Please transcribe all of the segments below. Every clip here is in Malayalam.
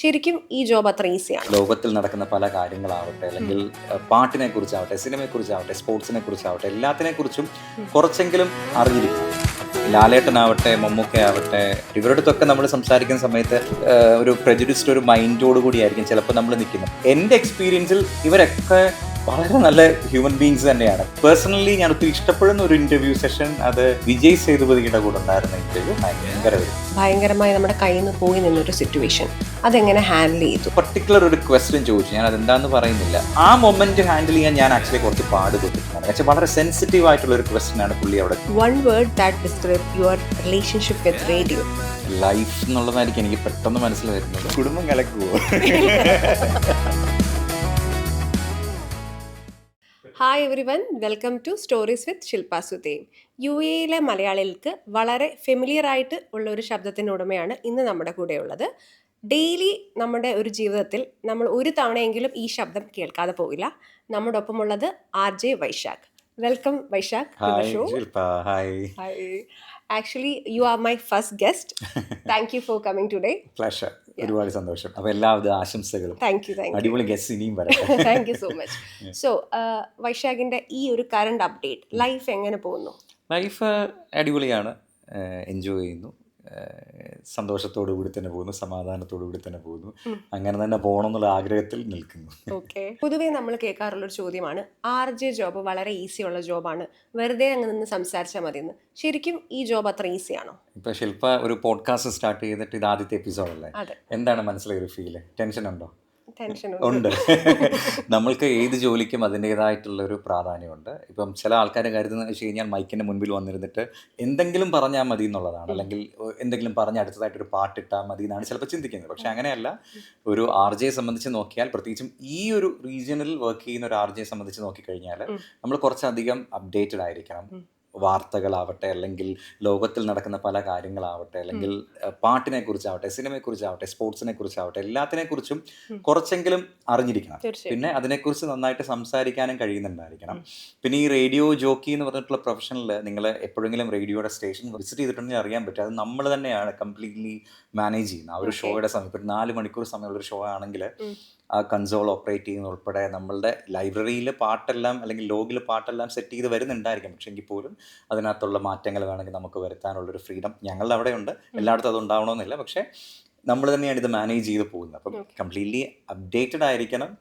ശരിക്കും ഈ ജോബ് അത്ര ഈസിയാണ്? ലോകത്തിൽ നടക്കുന്ന പല കാര്യങ്ങളാവട്ടെ, അല്ലെങ്കിൽ പാട്ടിനെ കുറിച്ചാവട്ടെ, സിനിമയെ കുറിച്ചാവട്ടെ, സ്പോർട്സിനെ കുറിച്ചാവട്ടെ, എല്ലാത്തിനെ കുറിച്ചും കുറച്ചെങ്കിലും അറിഞ്ഞിരിക്കണം. ലാലേട്ടനാവട്ടെ, മമ്മൂക്കയാവട്ടെ, ഇവരുടെ അടുത്തൊക്കെ നമ്മൾ സംസാരിക്കുന്ന സമയത്ത് ഒരു പ്രജുഡിസ്ഡ് ഒരു മൈൻഡോട് കൂടിയായിരിക്കും ചിലപ്പോൾ നമ്മൾ നിൽക്കുന്നത്. എൻ്റെ എക്സ്പീരിയൻസിൽ ഇവരൊക്കെ വളരെ നല്ല ഹ്യൂമൻ ബീങ്സ് തന്നെയാണ്. പേഴ്സണലി ഞാൻ ഒത്തിരി ഇഷ്ടപ്പെടുന്ന ഒരു ഇന്റർവ്യൂ സെഷൻ അത് വിജയ് സേതുപതിയുടെ കൂടെ ഉണ്ടായിരുന്ന ഇന്റർവ്യൂ ഭയങ്കരമായി നമ്മുടെ കയ്യിൽ നിന്ന് പോയി നിന്നൊരു സിറ്റുവേഷൻ അതെങ്ങനെ ഹാൻഡിൽ ചെയ്തു? പർട്ടിക്കുലർ ഒരു ക്വസ്റ്റ്യൻ ചോദിച്ചു, ഞാൻ അതെന്താന്ന് പറയുന്നില്ല. ആ മൊമെന്റ് ഹാൻഡിൽ ചെയ്യാൻ ഞാൻ ആക്ച്വലി കുറച്ച് പാടുപെട്ടിട്ടുണ്ട്. പക്ഷേ വളരെ സെൻസിറ്റീവ് ആയിട്ടുള്ള ഒരു ക്വസ്റ്റ്യൻ ആണ് പുള്ളി അവിടെ. One word that describe your relationship with radio. Life എന്നുള്ളതായിരിക്കും എനിക്ക് പെട്ടെന്ന് മനസ്സിൽ വരുന്നത്. കുടുംബം കലക്കുവോ? Hi everyone, welcome to stories with Shilpa Sudhen. യിലെ മലയാളികൾക്ക് വളരെ ഫെമിലിയർ ആയിട്ട് ഉള്ള ഒരു ശബ്ദത്തിൻ്റെ ഉടമയാണ് ഇന്ന് നമ്മുടെ കൂടെയുള്ളത്. ഡെയിലി നമ്മുടെ ഒരു ജീവിതത്തിൽ നമ്മൾ ഒരു തവണയെങ്കിലും ഈ ശബ്ദം കേൾക്കാതെ പോകില്ല. നമ്മുടെ ഒപ്പമുള്ളത് RJ Vaishakh. Welcome Vaishakh to the show. Hi. Actually you are my first guest. Thank you for coming today. Pleasure. ഒരുപാട് സന്തോഷം. അപ്പോൾ എല്ലാവിധ ആശംസകളും. Thank U. അടിപൊളി ഗസ്റ്റ് ഇനിയും വരട്ടെ. Thank you so much. So വൈശാഖിൻ്റെ ഈ ഒരു കറണ്ട് അപ്ഡേറ്റ്, ലൈഫ് എങ്ങനെ പോകുന്നു? ലൈഫ് അടിപൊളിയാണ്, എൻജോയ് ചെയ്യുന്നു, സന്തോഷത്തോടു കൂടി തന്നെ പോകുന്നു, സമാധാനത്തോടു കൂടി തന്നെ പോകുന്നു. അങ്ങനെ തന്നെ പോകണം എന്നുള്ള ആഗ്രഹത്തിൽ നിൽക്കുന്നു. ഓക്കെ. പൊതുവേ നമ്മൾ കേൾക്കാറുള്ളൊരു ചോദ്യമാണ്, RJ ജോബ് വളരെ ഈസിയുള്ള ജോബാണ്, വെറുതെ അങ്ങ് നിന്ന് സംസാരിച്ചാൽ മതിയെന്ന്. ശരിക്കും ഈ ജോബ് അത്ര ഈസിയാണോ? ഇപ്പം ശില്പ ഒരു പോഡ്കാസ്റ്റ് സ്റ്റാർട്ട് ചെയ്തിട്ട് ഇത് ആദ്യത്തെ എപ്പിസോഡല്ലേ? എന്താണ് മനസ്സിലായൊരു ഫീല്? ടെൻഷൻ ഉണ്ടോ? ഉണ്ട്. നമ്മൾക്ക് ഏത് ജോലിക്കും അതിൻ്റേതായിട്ടുള്ള ഒരു പ്രാധാന്യമുണ്ട്. ഇപ്പം ചില ആൾക്കാർ കരുതുന്നത് വെച്ച് കഴിഞ്ഞാൽ മൈക്കിൻ്റെ മുൻപിൽ വന്നിരുന്നിട്ട് എന്തെങ്കിലും പറഞ്ഞാൽ മതി എന്നുള്ളതാണ്, അല്ലെങ്കിൽ എന്തെങ്കിലും പറഞ്ഞ് അടുത്തതായിട്ടൊരു പാട്ടിട്ടാൽ മതി എന്നാണ് ചിലപ്പോൾ ചിന്തിക്കുന്നത്. പക്ഷെ അങ്ങനെയല്ല. ഒരു RJ സംബന്ധിച്ച് നോക്കിയാൽ, പ്രത്യേകിച്ചും ഈ ഒരു റീജിയനിൽ വർക്ക് ചെയ്യുന്ന ഒരു RJ സംബന്ധിച്ച് നോക്കിക്കഴിഞ്ഞാൽ നമ്മൾ കുറച്ചധികം അപ്ഡേറ്റഡ് ആയിരിക്കണം. വാർത്തകളാവട്ടെ, അല്ലെങ്കിൽ ലോകത്തിൽ നടക്കുന്ന പല കാര്യങ്ങളാവട്ടെ, അല്ലെങ്കിൽ പാട്ടിനെ കുറിച്ചാവട്ടെ, സിനിമയെ കുറിച്ചാവട്ടെ, സ്പോർട്സിനെ കുറിച്ചാവട്ടെ, എല്ലാത്തിനെ കുറിച്ചും കുറച്ചെങ്കിലും അറിഞ്ഞിരിക്കണം. പിന്നെ അതിനെക്കുറിച്ച് നന്നായിട്ട് സംസാരിക്കാനും കഴിയുന്നുണ്ടായിരിക്കണം. പിന്നെ ഈ റേഡിയോ ജോക്കി എന്ന് പറഞ്ഞിട്ടുള്ള പ്രൊഫഷനിൽ നിങ്ങൾ എപ്പോഴെങ്കിലും റേഡിയോയുടെ സ്റ്റേഷൻ വിസിറ്റ് ചെയ്തിട്ടുണ്ടെങ്കിൽ അറിയാൻ പറ്റും, അത് നമ്മൾ തന്നെയാണ് കംപ്ലീറ്റ്ലി മാനേജ് ചെയ്യുന്നത്. ആ ഒരു ഷോയുടെ സമയം, ഇപ്പം 4 മണിക്കൂർ സമയമുള്ളൊരു ഷോ ആണെങ്കിൽ ആ കൺസോൾ ഓപ്പറേറ്റ് ചെയ്യുന്ന ഉൾപ്പെടെ നമ്മളുടെ ലൈബ്രറിയിൽ പാട്ടെല്ലാം, അല്ലെങ്കിൽ ലോഗിൽ പാട്ടെല്ലാം സെറ്റ് ചെയ്ത് വരുന്നുണ്ടായിരിക്കും. പക്ഷേ എങ്കിൽ പോലും അതിനകത്തുള്ള മാറ്റങ്ങൾ വേണമെങ്കിൽ നമുക്ക് വരുത്താനുള്ളൊരു ഫ്രീഡം ഞങ്ങളുടെ അവിടെ ഉണ്ട്. എല്ലായിടത്തും അത് ഉണ്ടാവണമെന്നില്ല, പക്ഷേ നമ്മൾ തന്നെയാണ് ഇത് മാനേജ് ചെയ്ത് പോകുന്നത്. അപ്പം കംപ്ലീറ്റ്ലി അപ്ഡേറ്റഡ് ആയിരിക്കണം.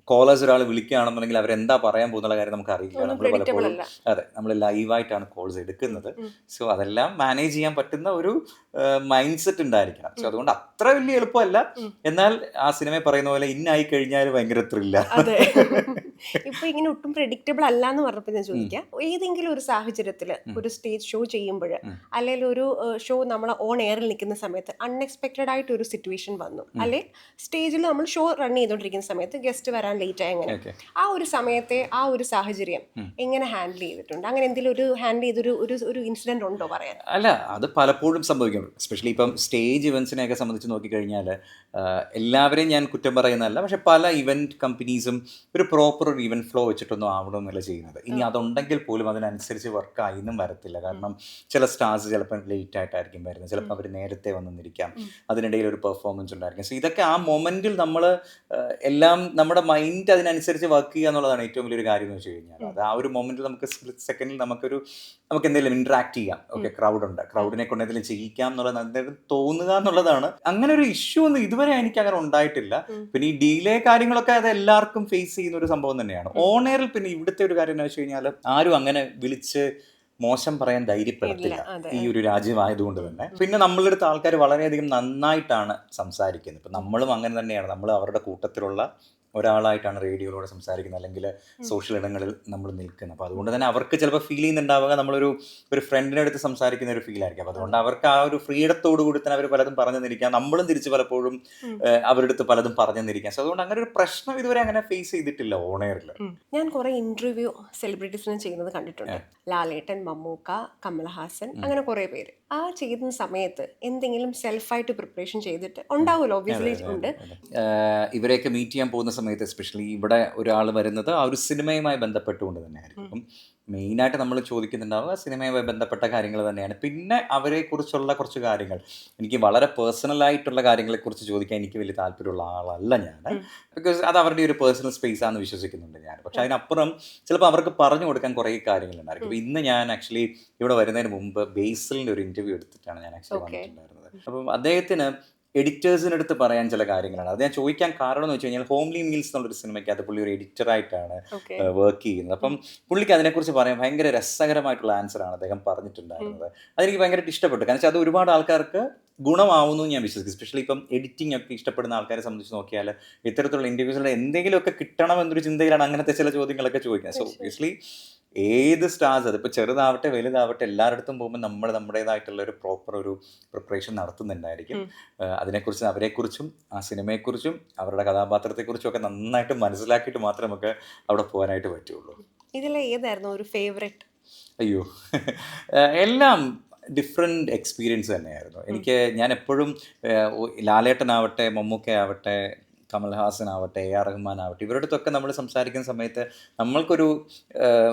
കോളേഴ്സ് ഒരാൾ വിളിക്കുകയാണെന്നുണ്ടെങ്കിൽ അവരെന്താ പറയാൻ പോകുന്ന കാര്യം നമുക്ക് അറിയില്ല. നമ്മൾ പലപ്പോഴും നമ്മൾ ലൈവായിട്ടാണ് കോൾസ് എടുക്കുന്നത്. സോ അതെല്ലാം മാനേജ് ചെയ്യാൻ പറ്റുന്ന ഒരു മൈൻഡ് സെറ്റ് ഉണ്ടായിരിക്കണം. സോ അതുകൊണ്ട് അത്ര വലിയ എളുപ്പമല്ല. എന്നാൽ ആ സിനിമ പറയുന്ന പോലെ ഇന്നായി കഴിഞ്ഞാൽ ഭയങ്കര ത്രില്ല. ഇപ്പൊ ഇങ്ങനെ ഒട്ടും പ്രെഡിക്റ്റബിൾ അല്ല എന്ന് പറഞ്ഞപ്പോൾ ഞാൻ ചോദിക്കാം, ഏതെങ്കിലും ഒരു സാഹചര്യത്തിൽ ഒരു സ്റ്റേജ് ഷോ ചെയ്യുമ്പോൾ, അല്ലെങ്കിൽ ഒരു ഷോ നമ്മൾ ഓൺ എയറിൽ നിൽക്കുന്ന സമയത്ത് അൺഎക്സ്പെക്റ്റഡ് ആയിട്ട് ഒരു സിറ്റുവേഷൻ വന്നു, അല്ലെങ്കിൽ സ്റ്റേജിൽ നമ്മൾ ഷോ റൺ ചെയ്തുകൊണ്ടിരിക്കുന്ന സമയത്ത് ഗസ്റ്റ് വരാൻ ലേറ്റ് ആയി, അങ്ങനെ ആ ഒരു സമയത്തെ ആ ഒരു സാഹചര്യം എങ്ങനെ ഹാൻഡിൽ ചെയ്തിട്ടുണ്ട്? അങ്ങനെ എന്തെങ്കിലും ഒരു ഹാൻഡിൽ ചെയ്തൊരു ഒരു ഇൻസിഡന്റ് ഉണ്ടോ പറയാൻ? അല്ല, അത് പലപ്പോഴും സംഭവിക്കും. എസ്പെഷ്യലി ഇപ്പം സ്റ്റേജ് ഇവൻസിനെയൊക്കെ സംബന്ധിച്ച് നോക്കിക്കഴിഞ്ഞാൽ എല്ലാവരെയും ഞാൻ കുറ്റം പറയുന്നതല്ല, പക്ഷെ പല ഇവന്റ് കമ്പനീസും ഒരു പ്രോപ്പർ ഒരു ഇവന്റ് ഫ്ലോ വെച്ചിട്ടൊന്നും ആവണമെന്നല്ല ചെയ്യുന്നത്. ഇനി അതുണ്ടെങ്കിൽ പോലും അതിനനുസരിച്ച് വർക്ക് ആയിന്നും വരത്തില്ല. കാരണം ചില സ്റ്റാർസ് ചിലപ്പോൾ ലേറ്റ് ആയിട്ടായിരിക്കും വരുന്നത്, ചിലപ്പോൾ അവർ നേരത്തെ വന്നിരിക്കാം, അതിനിടയിൽ ഒരു പെർഫോമൻസ് ഉണ്ടായിരിക്കും. സോ ഇതൊക്കെ ആ മൊമെന്റിൽ നമ്മൾ എല്ലാം നമ്മുടെ മൈൻഡ് അതിനനുസരിച്ച് വർക്ക് ചെയ്യുക എന്നുള്ളതാണ് ഏറ്റവും വലിയൊരു കാര്യം എന്ന് വെച്ച് കഴിഞ്ഞാൽ. അത് ആ ഒരു മൊമെന്റിൽ നമുക്ക് സ്പ്ലിറ്റ് സെക്കൻഡിൽ നമുക്ക് എന്തെങ്കിലും ഇന്ററാക്ട് ചെയ്യാം. ഓക്കെ, ക്രൗഡുണ്ട്, ക്രൗഡിനെ കൊണ്ട് എന്തെങ്കിലും ചെയ്യിക്കാം എന്നുള്ളത് തോന്നുക എന്നുള്ളതാണ്. അങ്ങനെ ഒരു ഇഷ്യൂ ഒന്നും ഇതുവരെ എനിക്ക് അങ്ങനെ ഉണ്ടായിട്ടില്ല. പിന്നെ ഈ ഡിലേ കാര്യങ്ങളൊക്കെ അത് എല്ലാവർക്കും ഫേസ് ചെയ്യുന്ന ഒരു സംഭവം തന്നെയാണ്. ഓൺ എയറിൽ പിന്നെ ഇവിടുത്തെ ഒരു കാര്യം എന്ന് വെച്ച് കഴിഞ്ഞാൽ ആരും അങ്ങനെ വിളിച്ച് മോശം പറയാൻ ധൈര്യപ്പെടത്തില്ല, ഈ ഒരു രാജ്യമായതുകൊണ്ട് തന്നെ. പിന്നെ നമ്മളുടെ അടുത്ത് ആൾക്കാർ വളരെയധികം നന്നായിട്ടാണ് സംസാരിക്കുന്നത്. ഇപ്പം നമ്മളും അങ്ങനെ തന്നെയാണ്. നമ്മൾ അവരുടെ കൂട്ടത്തിലുള്ള ഒരാളായിട്ടാണ് റേഡിയോയിലൂടെ സംസാരിക്കുന്നത്, അല്ലെങ്കിൽ സോഷ്യൽ ഇടങ്ങളിൽ നമ്മൾ നിൽക്കുന്നത്. അപ്പോൾ അതുകൊണ്ട് തന്നെ അവർക്ക് ചിലപ്പോൾ ഫീൽ ചെയ്യുന്നുണ്ടാവുക നമ്മളൊരു ഫ്രണ്ടിൻ്റെ അടുത്ത് സംസാരിക്കുന്ന ഒരു ഫീൽ ആയിരിക്കും. അപ്പോൾ അതുകൊണ്ട് അവർക്ക് ആ ഒരു ഫ്രീഡത്തോടു കൂടി തന്നെ അവർ പലതും പറഞ്ഞു തന്നിരിക്കാം, നമ്മളും തിരിച്ച് പലപ്പോഴും അവരുടെ അടുത്ത് പലതും പറഞ്ഞു തന്നിരിക്കാം. സോ അതുകൊണ്ട് അങ്ങനെ ഒരു പ്രശ്നം ഇതുവരെ അങ്ങനെ ഫേസ് ചെയ്തിട്ടില്ല ഓൺ എയറിൽ. ഞാൻ കുറേ ഇന്റർവ്യൂ സെലിബ്രിറ്റീസിനെ ചെയ്യുന്നത് കണ്ടിട്ടുണ്ട്. ലാലേട്ടൻ, മമ്മൂക്ക, കമൽഹാസൻ, അങ്ങനെ കുറേ പേര്. ആ ചെയ്യുന്ന സമയത്ത് എന്തെങ്കിലും സെൽഫായിട്ട് പ്രിപ്പറേഷൻ ചെയ്തിട്ട് ഉണ്ടാവുമല്ലോ? ഒബ്വിയസ്ലി ഉണ്ട്. ഇവരെയൊക്കെ മീറ്റ് ചെയ്യാൻ പോകുന്ന സമയത്ത് എസ്പെഷ്യലി ഇവിടെ ഒരാൾ വരുന്നത് ആ ഒരു സിനിമയുമായി ബന്ധപ്പെട്ടുകൊണ്ട് തന്നെ ആയിരിക്കും. അപ്പം മെയിനായിട്ട് നമ്മൾ ചോദിക്കുന്നുണ്ടാവുക സിനിമയുമായി ബന്ധപ്പെട്ട കാര്യങ്ങൾ തന്നെയാണ്. പിന്നെ അവരെക്കുറിച്ചുള്ള കുറച്ച് കാര്യങ്ങൾ, എനിക്ക് വളരെ പേഴ്സണലായിട്ടുള്ള കാര്യങ്ങളെക്കുറിച്ച് ചോദിക്കാൻ എനിക്ക് വലിയ താല്പര്യമുള്ള ആളല്ല ഞാൻ. ബിക്കോസ് അത് അവരുടെ ഒരു പേഴ്സണൽ സ്പേസ് ആണെന്ന് വിശ്വസിക്കുന്നുണ്ട് ഞാൻ. പക്ഷെ അതിനപ്പുറം ചിലപ്പോൾ അവർക്ക് പറഞ്ഞു കൊടുക്കാൻ കുറേ കാര്യങ്ങളുണ്ടായിരിക്കും. ഇപ്പോൾ ഇന്ന് ഞാൻ ആക്ച്വലി ഇവിടെ വരുന്നതിന് മുമ്പ് ബേസിലിൻ്റെ ഒരു ഇൻ്റർവ്യൂ എടുത്തിട്ടാണ് ഞാൻ ആക്ച്വലി വന്നിട്ടുണ്ടായിരുന്നത്. അപ്പം അദ്ദേഹത്തിന് എഡിറ്റേഴ്സിനടുത്ത് പറയാൻ ചില കാര്യങ്ങളാണ്. അത് ഞാൻ ചോദിക്കാൻ കാരണം എന്ന് വെച്ച് കഴിഞ്ഞാൽ ഹോംലി മീൽസ് എന്നുള്ളൊരു സിനിമയ്ക്കകത്ത് പുള്ളി ഒരു എഡിറ്ററായിട്ടാണ് വർക്ക് ചെയ്യുന്നത്. അപ്പം പുള്ളിക്ക് അതിനെക്കുറിച്ച് പറയാൻ ഭയങ്കര രസകരമായിട്ടുള്ള ആൻസറാണ് അദ്ദേഹം പറഞ്ഞിട്ടുണ്ടായിരുന്നത്. അതെനിക്ക് ഭയങ്കരമായിട്ട് ഇഷ്ടപ്പെട്ടു. കാരണം വെച്ചാൽ അത് ഒരുപാട് ആൾക്കാർക്ക് ഗുണമാവുന്നു ഞാൻ വിശ്വസിക്കും. സ്പെഷ്യലി ഇപ്പം എഡിറ്റിംഗ് ഒക്കെ ഇഷ്ടപ്പെടുന്ന ആൾക്കാരെ സംബന്ധിച്ച് നോക്കിയാൽ ഇത്തരത്തിലുള്ള ഇൻ്റർവ്യൂസിൽ എന്തെങ്കിലുമൊക്കെ കിട്ടണമെന്നൊരു ചിന്തയിലാണ് അങ്ങനത്തെ ചില ചോദ്യങ്ങളൊക്കെ ചോദിക്കുന്നത്. സോ ഒബ്വിയസ്ലി ഏത് സ്റ്റാർസ്, അതിപ്പോൾ ചെറുതാവട്ടെ വലുതാവട്ടെ എല്ലായിടത്തും പോകുമ്പോൾ നമ്മൾ നമ്മുടേതായിട്ടുള്ള ഒരു പ്രോപ്പർ ഒരു പ്രിപ്പറേഷൻ നടത്തുന്നുണ്ടായിരിക്കും. അതിനെക്കുറിച്ച് അവരെക്കുറിച്ചും ആ സിനിമയെക്കുറിച്ചും അവരുടെ കഥാപാത്രത്തെക്കുറിച്ചും ഒക്കെ നന്നായിട്ട് മനസ്സിലാക്കിയിട്ട് മാത്രമേ നമുക്ക് അവിടെ പോകാനായിട്ട് പറ്റുള്ളൂ. ഇതിലെ ഏതായിരുന്നു ഒരു ഫേവറേറ്റ്? അയ്യോ, എല്ലാം ഡിഫറെൻറ്റ് എക്സ്പീരിയൻസ് തന്നെയായിരുന്നു എനിക്ക്. ഞാൻ എപ്പോഴും ലാലേട്ടനാവട്ടെ, മമ്മൂക്കയാവട്ടെ, കമൽഹാസൻ ആവട്ടെ, AR റഹ്മാൻ ആവട്ടെ, ഇവരുടെ അടുത്തൊക്കെ നമ്മൾ സംസാരിക്കുന്ന സമയത്ത് നമ്മൾക്കൊരു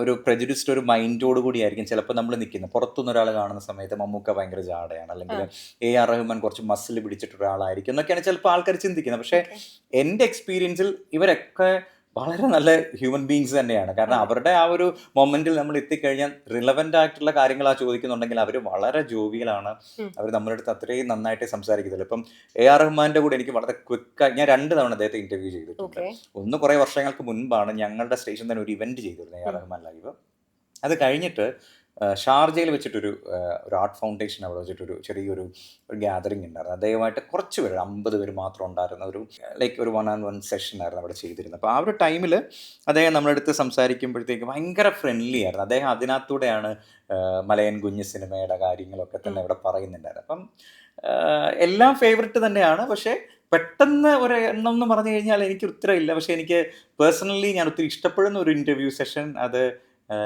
ഒരു പ്രജുഡിസ്ഡ് ഒരു മൈൻഡോട് കൂടിയായിരിക്കും ചിലപ്പോൾ നമ്മൾ നിൽക്കുന്നത്. പുറത്തുനിന്ന് ഒരാൾ കാണുന്ന സമയത്ത് മമ്മൂക്ക ഭയങ്കര ജാടയാണ്, അല്ലെങ്കിൽ AR റഹ്മാൻ കുറച്ച് മസിൽ പിടിച്ചിട്ടൊരാളായിരിക്കും എന്നൊക്കെയാണ് ചിലപ്പോൾ ആൾക്കാർ ചിന്തിക്കുന്നത്. പക്ഷേ എൻ്റെ എക്സ്പീരിയൻസിൽ ഇവരൊക്കെ വളരെ നല്ല ഹ്യൂമൻ ബീങ്സ് തന്നെയാണ്. കാരണം അവരുടെ ആ ഒരു മൊമെന്റിൽ നമ്മൾ എത്തിക്കഴിഞ്ഞാൽ റിലവൻ്റ് ആയിട്ടുള്ള കാര്യങ്ങളാണ് ചോദിക്കുന്നുണ്ടെങ്കിൽ അവർ വളരെ ജോവിയലാണ്. അവർ നമ്മുടെ അടുത്ത് അത്രയും നന്നായിട്ട് സംസാരിക്കുന്നില്ല. ഇപ്പം AR റഹ്മാൻ്റെ കൂടെ എനിക്ക് വളരെ ക്വിക്കായി, ഞാൻ 2 തവണ അദ്ദേഹത്തെ ഇൻ്റർവ്യൂ ചെയ്തിട്ടുണ്ട്. ഒന്ന് കുറേ വർഷങ്ങൾക്ക് മുൻപാണ്, ഞങ്ങളുടെ സ്റ്റേഷൻ തന്നെ ഒരു ഇവൻറ്റ് ചെയ്തിരുന്നത് AR റഹ്മാൻ ലൈവ്. അത് കഴിഞ്ഞിട്ട് ഷാർജയിൽ വെച്ചിട്ടൊരു ആർട്ട് ഫൗണ്ടേഷൻ അവിടെ വെച്ചിട്ടൊരു ചെറിയൊരു ഗ്യാതറിംഗ് ഉണ്ടായിരുന്നു. അദ്ദേഹമായിട്ട് കുറച്ച് പേര്, 50 പേര് മാത്രം ഉണ്ടായിരുന്ന ഒരു ലൈക്ക് ഒരു 1-on-1 സെഷൻ ആയിരുന്നു അവിടെ ചെയ്തിരുന്നത്. അപ്പോൾ ആ ഒരു ടൈമിൽ അദ്ദേഹം നമ്മളടുത്ത് സംസാരിക്കുമ്പോഴത്തേക്ക് ഭയങ്കര ഫ്രണ്ട്ലി ആയിരുന്നു. അദ്ദേഹം അതിനകത്തൂടെയാണ് മലയൻ കുഞ്ഞ് സിനിമയുടെ കാര്യങ്ങളൊക്കെ തന്നെ ഇവിടെ പറയുന്നുണ്ടായിരുന്നു. അപ്പം എല്ലാം ഫേവററ്റ് തന്നെയാണ്. പക്ഷേ പെട്ടെന്ന് ഒരു എണ്ണം എന്ന് പറഞ്ഞു കഴിഞ്ഞാൽ എനിക്ക് ഉത്തരമില്ല. പക്ഷേ എനിക്ക് പേഴ്സണലി ഞാൻ ഒത്തിരി ഇഷ്ടപ്പെടുന്ന ഒരു ഇൻ്റർവ്യൂ സെഷൻ, അത്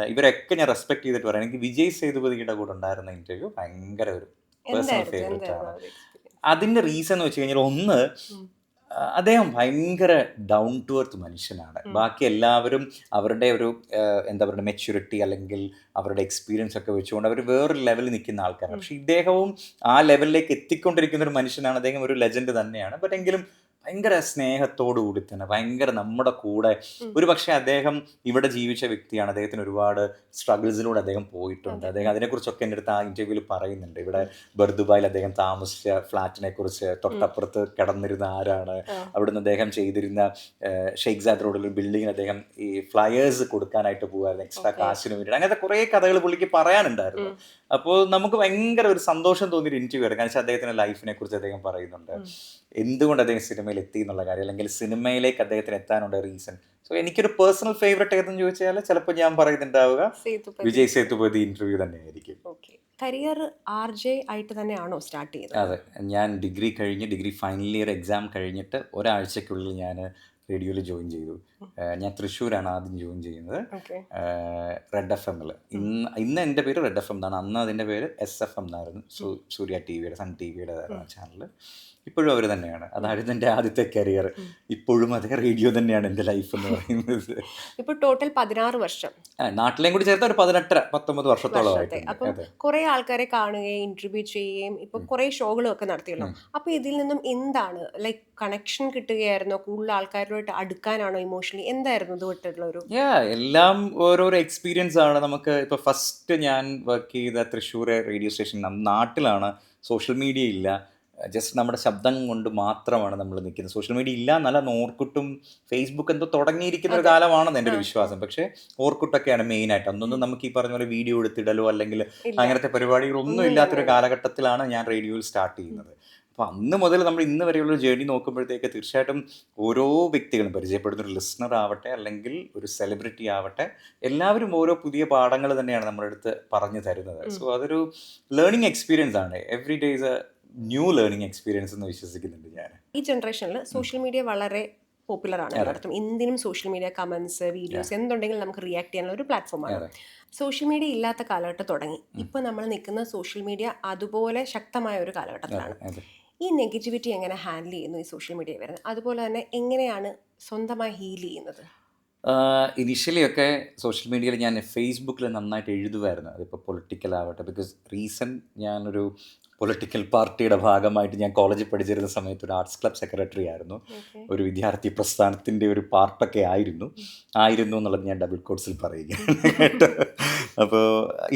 ഇവരൊക്കെ ഞാൻ റെസ്പെക്ട് ചെയ്തിട്ട് പറയാം. എനിക്ക് വിജയ് സേതുപതിയുടെ കൂടെ ഉണ്ടായിരുന്ന ഇൻ്റർവ്യൂ ഭയങ്കര ഒരു പേഴ്സണൽ ഫേവററ്റ് ആണ്. അതിൻ്റെ റീസൺ എന്ന് വെച്ച് കഴിഞ്ഞാൽ, ഒന്ന്, അദ്ദേഹം ഭയങ്കര ഡൗൺ ടു എർത്ത് മനുഷ്യനാണ്. ബാക്കി എല്ലാവരും അവരുടെ ഒരു എന്താ പറയുക മെച്യൂരിറ്റി അല്ലെങ്കിൽ അവരുടെ എക്സ്പീരിയൻസ് ഒക്കെ വെച്ചുകൊണ്ട് അവർ വേറൊരു ലെവലിൽ നിൽക്കുന്ന ആൾക്കാരാണ്. പക്ഷേ ഇദ്ദേഹവും ആ ലെവലിലേക്ക് എത്തിക്കൊണ്ടിരിക്കുന്ന ഒരു മനുഷ്യനാണ്. അദ്ദേഹം ഒരു ലെജൻഡ് തന്നെയാണ്. ബട്ട് എങ്കിലും ഭയങ്കര സ്നേഹത്തോടു കൂടി തന്നെ ഭയങ്കര നമ്മുടെ കൂടെ. ഒരു പക്ഷേ അദ്ദേഹം ഇവിടെ ജീവിച്ച വ്യക്തിയാണ്. അദ്ദേഹത്തിന് ഒരുപാട് സ്ട്രഗിൾസിലൂടെ അദ്ദേഹം പോയിട്ടുണ്ട്. അദ്ദേഹം അതിനെക്കുറിച്ചൊക്കെ എൻ്റെ അടുത്ത് ആ ഇൻ്റർവ്യൂവിൽ പറയുന്നുണ്ട്. ഇവിടെ ബർദുബായിൽ അദ്ദേഹം താമസിച്ച ഫ്ലാറ്റിനെ കുറിച്ച്, തൊട്ടപ്പുറത്ത് കിടന്നിരുന്ന ആരാണ്, അവിടുന്ന് അദ്ദേഹം ചെയ്തിരുന്ന ഷെയ്ഖ് സാദ് റോഡിൽ ബിൽഡിങ്ങിന് അദ്ദേഹം ഈ ഫ്ലയേഴ്സ് കൊടുക്കാനായിട്ട് പോകുമായിരുന്നു എക്സ്ട്രാ കാശിന് വേണ്ടിയിട്ട്. അങ്ങനത്തെ കുറേ കഥകൾ പുള്ളിക്ക് പറയാനുണ്ടായിരുന്നു. അപ്പോൾ നമുക്ക് ഭയങ്കര ഒരു സന്തോഷം തോന്നിയൊരു ഇൻ്റർവ്യൂ ആയിരുന്നു. കാരണം വെച്ചാൽ അദ്ദേഹത്തിൻ്റെ ലൈഫിനെ കുറിച്ച് അദ്ദേഹം പറയുന്നുണ്ട്, എന്തുകൊണ്ട് അദ്ദേഹം സിനിമയിൽ എത്തി എന്നുള്ള കാര്യം, അല്ലെങ്കിൽ സിനിമയിലേക്ക് അദ്ദേഹത്തിന് എത്താനുള്ള റീസൺ. സോ എനിക്കൊരു പേഴ്സണൽ ഫേവറേറ്റ് ഏതെന്ന് ചോദിച്ചാൽ ചിലപ്പോൾ ഞാൻ പറയുന്നുണ്ടാവുക വിജയ് സേതുപതി ഇൻ്റർവ്യൂ തന്നെയായിരിക്കും. കരിയർ RJ ആയിട്ട് തന്നെയാണോ സ്റ്റാർട്ട് ചെയ്തത്? അതെ, ഞാൻ ഡിഗ്രി കഴിഞ്ഞ് ഡിഗ്രി ഫൈനൽ ഇയർ എക്സാം കഴിഞ്ഞിട്ട് ഒരാഴ്ചക്കുള്ളിൽ ഞാൻ റേഡിയോയിൽ ജോയിൻ ചെയ്തു. ഞാൻ തൃശ്ശൂരാണ് ആദ്യം ജോയിൻ ചെയ്യുന്നത്, റെഡ് FM-ൽ. ഇന്ന് എൻ്റെ പേര് റെഡ് FM എന്നാണ്. അന്ന് അതിൻ്റെ പേര് SFM എന്നായിരുന്നു. സൂര്യ TV-യുടെ, സൺ TV-യുടെ ചാനൽ. ഇപ്പോഴും അവർ തന്നെയാണ്. അതായിരുന്നു എൻ്റെ ആദ്യത്തെ കരിയർ. ഇപ്പോഴും അതേ റേഡിയോ തന്നെയാണ് എൻ്റെ ലൈഫ് എന്ന് പറയുന്നത്. ഇപ്പോൾ ടോട്ടൽ 16 വർഷം, നാട്ടിലേയും കൂടി ചേർത്ത് ഒരു 18-19 വർഷത്തോളമായിട്ട്. അപ്പം കുറെ ആൾക്കാരെ കാണുകയും ഇന്റർവ്യൂ ചെയ്യുകയും ഇപ്പൊ കുറെ ഷോകളും ഒക്കെ നടത്തിയല്ലോ. അപ്പൊ ഇതിൽ നിന്നും എന്താണ് ലൈക്ക് കണക്ഷൻ കിട്ടുകയായിരുന്നോ? കൂടുതൽ ആൾക്കാരുമായിട്ട് അടുക്കാനാണോ? ഇമോഷണലി എന്തായിരുന്നു ഇതുമായിട്ടുള്ള ഒരു? എല്ലാം ഓരോരോ എക്സ്പീരിയൻസ് ആണ്. നമുക്ക് ഇപ്പോൾ ഫസ്റ്റ് ഞാൻ വർക്ക് ചെയ്ത തൃശ്ശൂർ റേഡിയോ സ്റ്റേഷൻ, നാട്ടിലാണ്, സോഷ്യൽ മീഡിയ ഇല്ല, ജസ്റ്റ് നമ്മുടെ ശബ്ദം കൊണ്ട് മാത്രമാണ് നമ്മൾ നിൽക്കുന്നത്. സോഷ്യൽ മീഡിയ ഇല്ല എന്നല്ല, ഓർക്കുട്ടും ഫേസ്ബുക്ക് എന്തോ തുടങ്ങിയിരിക്കുന്ന ഒരു കാലമാണെന്ന് എൻ്റെ ഒരു വിശ്വാസം. പക്ഷേ ഓർക്കുട്ടൊക്കെയാണ് മെയിനായിട്ട്. അന്നൊന്നും നമുക്ക് ഈ പറഞ്ഞ പോലെ വീഡിയോ എടുത്തിടലോ അല്ലെങ്കിൽ അങ്ങനത്തെ പരിപാടികളൊന്നും ഇല്ലാത്തൊരു കാലഘട്ടത്തിലാണ് ഞാൻ റേഡിയോയിൽ സ്റ്റാർട്ട് ചെയ്യുന്നത്. അപ്പോൾ അന്ന് മുതൽ നമ്മൾ ഇന്ന് വരെയുള്ള ജേർണി നോക്കുമ്പോഴത്തേക്ക് തീർച്ചയായിട്ടും ഓരോ വ്യക്തികളും, പരിചയപ്പെടുന്ന ഒരു ലിസണർ ആവട്ടെ അല്ലെങ്കിൽ ഒരു സെലിബ്രിറ്റി ആവട്ടെ, എല്ലാവരും ഓരോ പുതിയ പാഠങ്ങൾ തന്നെയാണ് നമ്മുടെ അടുത്ത് പറഞ്ഞു തരുന്നത്. സോ അതൊരു ലേണിംഗ് എക്സ്പീരിയൻസ് ആണ്. Every day is A new learning experience എന്ന് വിശ്വസിക്കുന്നുണ്ട് ഞാൻ. ഈ ജനറേഷനിൽ സോഷ്യൽ മീഡിയ വളരെ പോപ്പുലർ ആണ്. എല്ലായിടത്തും എന്തിനും സോഷ്യൽ മീഡിയ, കമന്റ്സ്, വീഡിയോസ് എന്തുണ്ടെങ്കിലും നമുക്ക് റിയാക്ട് ചെയ്യാനുള്ള ഒരു പ്ലാറ്റ്ഫോമാണ്. സോഷ്യൽ മീഡിയ ഇല്ലാത്ത കാലഘട്ടം തുടങ്ങി. ഇപ്പം നമ്മൾ നിൽക്കുന്ന സോഷ്യൽ മീഡിയ അതുപോലെ ശക്തമായ ഒരു കാലഘട്ടത്തിലാണ്. ഈ നെഗറ്റിവിറ്റി എങ്ങനെ ഹാൻഡിൽ ചെയ്യുന്നു ഈ സോഷ്യൽ മീഡിയ വരുന്നത്? അതുപോലെ തന്നെ എങ്ങനെയാണ് സ്വന്തമായി ഹീൽ ചെയ്യുന്നത്? ഇനിഷ്യലി ഒക്കെ സോഷ്യൽ മീഡിയയിൽ ഞാൻ ഫേസ്ബുക്കിൽ നന്നായിട്ട് എഴുതുമായിരുന്നു. അതിപ്പോൾ പൊളിറ്റിക്കൽ ആവട്ടെ, ബിക്കോസ് ഞാനൊരു പൊളിറ്റിക്കൽ പാർട്ടിയുടെ ഭാഗമായിട്ട് ഞാൻ കോളേജിൽ പഠിച്ചിരുന്ന സമയത്ത് ഒരു ആർട്സ് ക്ലബ് സെക്രട്ടറി ആയിരുന്നു. ഒരു വിദ്യാർത്ഥി പ്രസ്ഥാനത്തിൻ്റെ ഒരു പാർട്ടൊക്കെ ആയിരുന്നു എന്നുള്ളത് ഞാൻ ഡബിൾ കോട്ട്സിൽ പറയുകയാണ് കേട്ടോ. അപ്പോൾ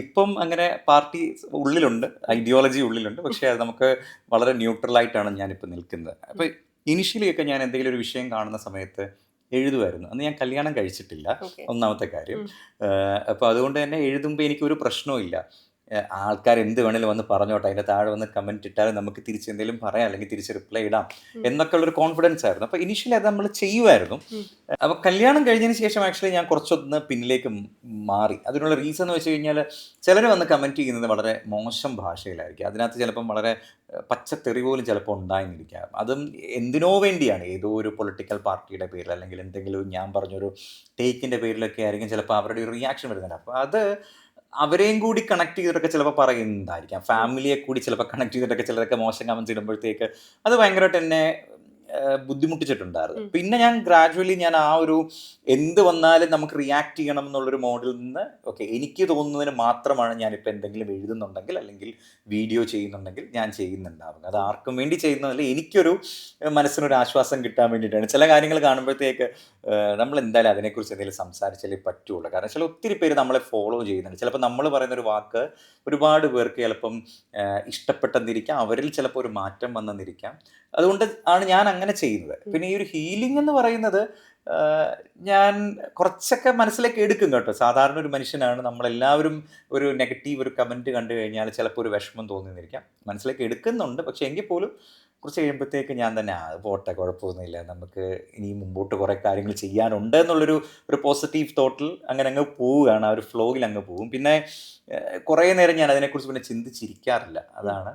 ഇപ്പം അങ്ങനെ പാർട്ടി ഉള്ളിലുണ്ട്, ഐഡിയോളജി ഉള്ളിലുണ്ട്, പക്ഷേ അത് നമുക്ക് വളരെ ന്യൂട്രലായിട്ടാണ് ഞാനിപ്പോൾ നിൽക്കുന്നത്. അപ്പോൾ ഇനിഷ്യലി ഒക്കെ ഞാൻ എന്തെങ്കിലും ഒരു വിഷയം കാണുന്ന സമയത്ത് എഴുതുമായിരുന്നു. അന്ന് ഞാൻ കല്യാണം കഴിച്ചിട്ടില്ല, ഒന്നാമത്തെ കാര്യം. അപ്പോൾ അതുകൊണ്ട് തന്നെ എഴുതുമ്പോൾ എനിക്കൊരു പ്രശ്നവും ഇല്ല. ആൾക്കാർ എന്ത് വേണേലും വന്ന് പറഞ്ഞോട്ടെ, അതിൻ്റെ താഴെ വന്ന് കമൻറ്റ് ഇട്ടാലും നമുക്ക് തിരിച്ച് എന്തെങ്കിലും പറയാം, അല്ലെങ്കിൽ തിരിച്ച് റിപ്ലൈ ഇടാം എന്നൊക്കെ ഉള്ളൊരു കോൺഫിഡൻസ് ആയിരുന്നു. അപ്പോൾ ഇനിഷ്യലി അത് നമ്മൾ ചെയ്യുമായിരുന്നു. അപ്പോൾ കല്യാണം കഴിഞ്ഞതിന് ശേഷം ആക്ച്വലി ഞാൻ കുറച്ചൊന്ന് പിന്നിലേക്ക് മാറി. അതിനുള്ള റീസൺ എന്ന് വെച്ച് കഴിഞ്ഞാൽ, ചിലർ വന്ന് കമൻറ്റ് ചെയ്യുന്നത് വളരെ മോശം ഭാഷയിലായിരിക്കും. അതിനകത്ത് ചിലപ്പം വളരെ പച്ചത്തെറി പോലും ചിലപ്പോൾ ഉണ്ടായിരുന്നിരിക്കാം. അതും എന്തിനോ വേണ്ടിയാണ്, ഏതോ ഒരു പൊളിറ്റിക്കൽ പാർട്ടിയുടെ പേരിൽ അല്ലെങ്കിൽ എന്തെങ്കിലും ഞാൻ പറഞ്ഞൊരു ടേക്കിൻ്റെ പേരിലൊക്കെ ആയിരിക്കും ചിലപ്പോൾ അവരുടെ ഒരു റിയാക്ഷൻ വരുന്നുണ്ട്. അപ്പോൾ അത് അവരെയും കൂടി കണക്ട് ചെയ്തിട്ടൊക്കെ ചിലപ്പോൾ പറയുന്നതായിരിക്കാം. ഫാമിലിയെ കൂടി ചിലപ്പോൾ കണക്ട് ചെയ്തിട്ടൊക്കെ ചിലരൊക്കെ മോശം കമൻസ് ഇടുമ്പോഴത്തേക്ക് അത് ഭയങ്കരമായിട്ട് എന്നെ ബുദ്ധിമുട്ടിച്ചിട്ടുണ്ടായിരുന്നു. പിന്നെ ഞാൻ ഗ്രാജുവലി ഞാൻ ആ ഒരു എന്ത് വന്നാലും നമുക്ക് റിയാക്ട് ചെയ്യണം എന്നുള്ളൊരു മോഡിൽ നിന്ന് ഓക്കെ എനിക്ക് തോന്നുന്നതിന് മാത്രമാണ് ഞാനിപ്പോൾ എന്തെങ്കിലും എഴുതുന്നുണ്ടെങ്കിൽ അല്ലെങ്കിൽ വീഡിയോ ചെയ്യുന്നുണ്ടെങ്കിൽ ഞാൻ ചെയ്യുന്നുണ്ടാവുക. അത് ആർക്കും വേണ്ടി ചെയ്യുന്നതല്ല, എനിക്കൊരു മനസ്സിനൊരു ആശ്വാസം കിട്ടാൻ വേണ്ടിയിട്ടാണ്. ചില കാര്യങ്ങൾ കാണുമ്പോഴത്തേക്ക് നമ്മൾ എന്തായാലും അതിനെക്കുറിച്ച് എന്തെങ്കിലും സംസാരിച്ചാലേ പറ്റുള്ളൂ. കാരണം ചില ഒത്തിരി പേര് നമ്മളെ ഫോളോ ചെയ്യുന്നുണ്ട്. ചിലപ്പോൾ നമ്മൾ പറയുന്നൊരു വാക്ക് ഒരുപാട് പേർക്ക് ചിലപ്പം ഇഷ്ടപ്പെട്ടെന്നിരിക്കാം, അവരിൽ ചിലപ്പോൾ ഒരു മാറ്റം വന്നെന്നിരിക്കാം. അതുകൊണ്ട് ആണ് ഞാൻ അങ്ങനെ ചെയ്യുന്നത്. പിന്നെ ഈ ഒരു ഹീലിംഗ് എന്ന് പറയുന്നത് ഞാൻ കുറച്ചൊക്കെ മനസ്സിലേക്ക് എടുക്കും കേട്ടോ. സാധാരണ ഒരു മനുഷ്യനാണ്, നമ്മളെല്ലാവരും ഒരു നെഗറ്റീവ് ഒരു കമൻറ്റ് കണ്ടു കഴിഞ്ഞാൽ ചിലപ്പോൾ ഒരു വിഷമം തോന്നിയിരിക്കാം, മനസ്സിലേക്ക് എടുക്കുന്നുണ്ട്. പക്ഷേ എങ്കിൽ പോലും കുറച്ച് കഴിയുമ്പോഴത്തേക്ക് ഞാൻ തന്നെ പോട്ടെ, കുഴപ്പമൊന്നുമില്ല, നമുക്ക് ഇനി മുമ്പോട്ട് കുറേ കാര്യങ്ങൾ ചെയ്യാനുണ്ട് എന്നുള്ളൊരു പോസിറ്റീവ് തോട്ടിൽ അങ്ങനെ അങ്ങ് പോവുകയാണ്, ആ ഒരു ഫ്ലോയിൽ അങ്ങ് പോവും. പിന്നെ കുറേ നേരം ഞാൻ അതിനെക്കുറിച്ച് പിന്നെ ചിന്തിച്ചിരിക്കാറില്ല. അതാണ്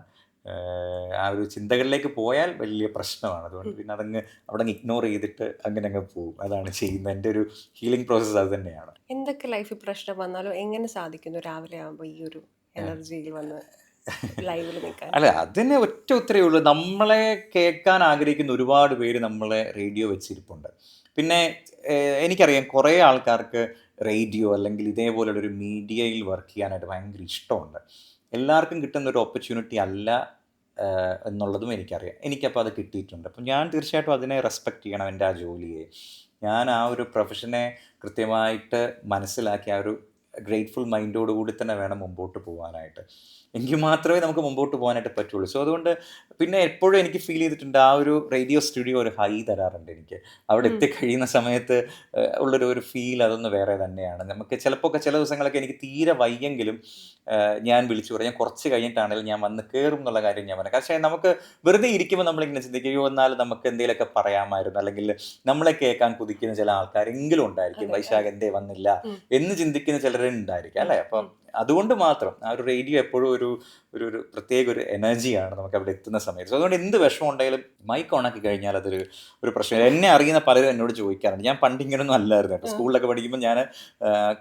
ആ ഒരു ചിന്തകളിലേക്ക് പോയാൽ വലിയ പ്രശ്നമാണ്. അതുകൊണ്ട് പിന്നെ അതങ്ങ് അവിടെ ഇഗ്നോർ ചെയ്തിട്ട് അങ്ങനെ അങ്ങ് പോകും. അതാണ് ചെയ്യുന്നത്. എൻ്റെ ഒരു ഹീലിംഗ് പ്രോസസ്സ് അത് തന്നെയാണ്. എന്തൊക്കെ ലൈഫിൽ പ്രശ്നം വന്നാലും എങ്ങനെ സാധിക്കുന്നു രാവിലെ ആകുമ്പോൾ ഈ ഒരു എനർജിയിൽ വന്ന് ലൈവിൽ നിൽക്കാൻ? അല്ല, അതിന് ഒറ്റ ഉത്തരവേ ഉള്ളൂ. നമ്മളെ കേൾക്കാൻ ആഗ്രഹിക്കുന്ന ഒരുപാട് പേര് നമ്മളെ റേഡിയോ വെച്ചിരിപ്പുണ്ട്. പിന്നെ എനിക്കറിയാം കുറേ ആൾക്കാർക്ക് റേഡിയോ അല്ലെങ്കിൽ ഇതേപോലുള്ളൊരു മീഡിയയിൽ വർക്ക് ചെയ്യാനായിട്ട് ഭയങ്കര ഇഷ്ടമുണ്ട്. എല്ലാവർക്കും കിട്ടുന്ന ഒരു ഓപ്പർച്യൂണിറ്റി അല്ല എന്നുള്ളതും എനിക്കറിയാം. എനിക്കപ്പോൾ അത് കിട്ടിയിട്ടുണ്ട്. അപ്പം ഞാൻ തീർച്ചയായിട്ടും അതിനെ റെസ്പെക്റ്റ് ചെയ്യണം, എൻ്റെ ആ ജോലിയെ. ഞാൻ ആ ഒരു പ്രൊഫഷനെ കൃത്യമായിട്ട് മനസ്സിലാക്കി ആ ഒരു ഗ്രേറ്റ്ഫുൾ മൈൻഡോട് കൂടി തന്നെ വേണം മുമ്പോട്ട് പോകാനായിട്ട്. എങ്കിൽ മാത്രമേ നമുക്ക് മുമ്പോട്ട് പോകാനായിട്ട് പറ്റുള്ളൂ. സോ അതുകൊണ്ട് പിന്നെ എപ്പോഴും എനിക്ക് ഫീൽ ചെയ്തിട്ടുണ്ട്, ആ ഒരു റേഡിയോ സ്റ്റുഡിയോ ഒരു ഹൈ തരാറുണ്ട് എനിക്ക്. അവിടെ എത്തിക്കഴിയുന്ന സമയത്ത് ഉള്ളൊരു ഫീൽ അതൊന്ന് വേറെ തന്നെയാണ്. നമുക്ക് ചിലപ്പോൾ ചില ദിവസങ്ങളൊക്കെ എനിക്ക് തീരെ വയ്യെങ്കിലും ഞാൻ വിളിച്ചു പറയാം, ഞാൻ കുറച്ച് കഴിഞ്ഞിട്ടാണെങ്കിലും ഞാൻ വന്ന് കയറും എന്നുള്ള കാര്യം ഞാൻ പറയാം. പക്ഷേ നമുക്ക് വെറുതെ ഇരിക്കുമ്പോൾ നമ്മളിങ്ങനെ ചിന്തിക്കുകയോ എന്നാലും നമുക്ക് എന്തെങ്കിലുമൊക്കെ പറയാമായിരുന്നു, അല്ലെങ്കിൽ നമ്മളെ കേൾക്കാൻ കുതിക്കുന്ന ചില ആൾക്കാരെങ്കിലും ഉണ്ടായിരിക്കും. വൈശാഖ് എന്തേ വന്നില്ല എന്ന് ചിന്തിക്കുന്ന ചിലരുണ്ടായിരിക്കും അല്ലേ. അപ്പം അതുകൊണ്ട് മാത്രം ആ ഒരു റേഡിയോ എപ്പോഴും ഒരു പ്രത്യേക ഒരു എനർജിയാണ് നമുക്ക് അവിടെ എത്തുന്ന സമയത്ത്. അതുകൊണ്ട് എന്ത് വിഷമം ഉണ്ടെങ്കിലും മൈക്ക് ഓണാക്കി കഴിഞ്ഞാൽ അതൊരു പ്രശ്നമില്ല. എന്നെ അറിയുന്ന പലരും എന്നോട് ചോദിക്കാറുണ്ട്. ഞാൻ പണ്ട് ഇങ്ങനെയൊന്നും അല്ലായിരുന്നു കേട്ടോ. സ്കൂളിലൊക്കെ പഠിക്കുമ്പോൾ ഞാൻ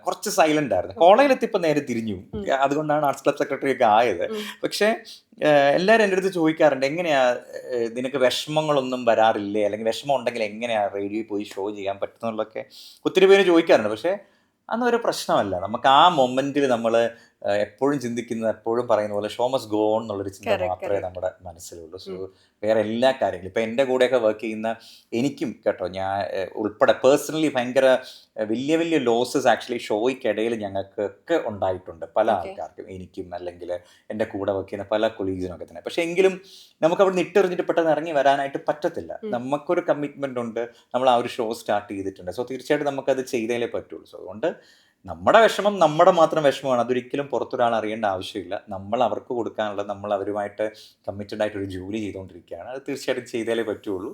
കുറച്ച് സൈലൻ്റ് ആയിരുന്നു. കോളേജിലെത്തിയപ്പോൾ നേരെ തിരിഞ്ഞു. അതുകൊണ്ടാണ് ആർട്സ് ക്ലബ് സെക്രട്ടറി ഒക്കെ ആയത്. പക്ഷേ എല്ലാവരും എൻ്റെ അടുത്ത് ചോദിക്കാറുണ്ട്, എങ്ങനെയാ നിനക്ക് വിഷമങ്ങളൊന്നും വരാറില്ലേ, അല്ലെങ്കിൽ വിഷമം ഉണ്ടെങ്കിൽ എങ്ങനെയാ റേഡിയോയിൽ പോയി ഷോ ചെയ്യാൻ പറ്റുന്നുള്ളതൊക്കെ ഒത്തിരി പേര് ചോദിക്കാറുണ്ട്. പക്ഷേ അതൊരു പ്രശ്നമല്ല. നമുക്ക് ആ മൊമെൻറ്റിൽ നമ്മൾ എപ്പോഴും ചിന്തിക്കുന്നത്, എപ്പോഴും പറയുന്ന പോലെ ഷോ മസ്റ്റ് ഗോ ഓൺ എന്നുള്ളൊരു ചിന്ത മാത്രമേ നമ്മുടെ മനസ്സിലുള്ളൂ. സോ വേറെ എല്ലാ കാര്യങ്ങളും ഇപ്പം എൻ്റെ കൂടെയൊക്കെ വർക്ക് ചെയ്യുന്ന എനിക്കും കേട്ടോ, ഞാൻ ഉൾപ്പെടെ പേഴ്സണലി ഭയങ്കര വലിയ വലിയ ലോസസ് ആക്ച്വലി ഷോയ്ക്കിടയിൽ ഞങ്ങൾക്കൊക്കെ ഉണ്ടായിട്ടുണ്ട്. പല ആൾക്കാർക്കും, എനിക്കും അല്ലെങ്കിൽ എൻ്റെ കൂടെ വർക്ക് ചെയ്യുന്ന പല കൊളീഗ്സിനും ഒക്കെ തന്നെ. പക്ഷേ എങ്കിലും നമുക്ക് അവിടെ നിന്ന് ഇട്ടെറിഞ്ഞിട്ട് പെട്ടെന്ന് ഇറങ്ങി വരാനായിട്ട് പറ്റത്തില്ല. നമുക്കൊരു കമ്മിറ്റ്മെൻ്റ് ഉണ്ട്, നമ്മൾ ആ ഒരു ഷോ സ്റ്റാർട്ട് ചെയ്തിട്ടുണ്ട്. സോ തീർച്ചയായിട്ടും നമുക്കത് ചെയ്തേലേ പറ്റുള്ളൂ. സോ അതുകൊണ്ട് നമ്മുടെ വിഷമം നമ്മുടെ മാത്രം വിഷമമാണ്, അതൊരിക്കലും പുറത്തൊരാൾ അറിയേണ്ട ആവശ്യമില്ല. നമ്മൾ അവർക്ക് കൊടുക്കാനുള്ളത്, നമ്മൾ അവരുമായിട്ട് കമ്മിറ്റഡ് ആയിട്ടൊരു ജോലി ചെയ്തുകൊണ്ടിരിക്കുകയാണ്. അത് തീർച്ചയായിട്ടും ചെയ്താലേ പറ്റുള്ളൂ.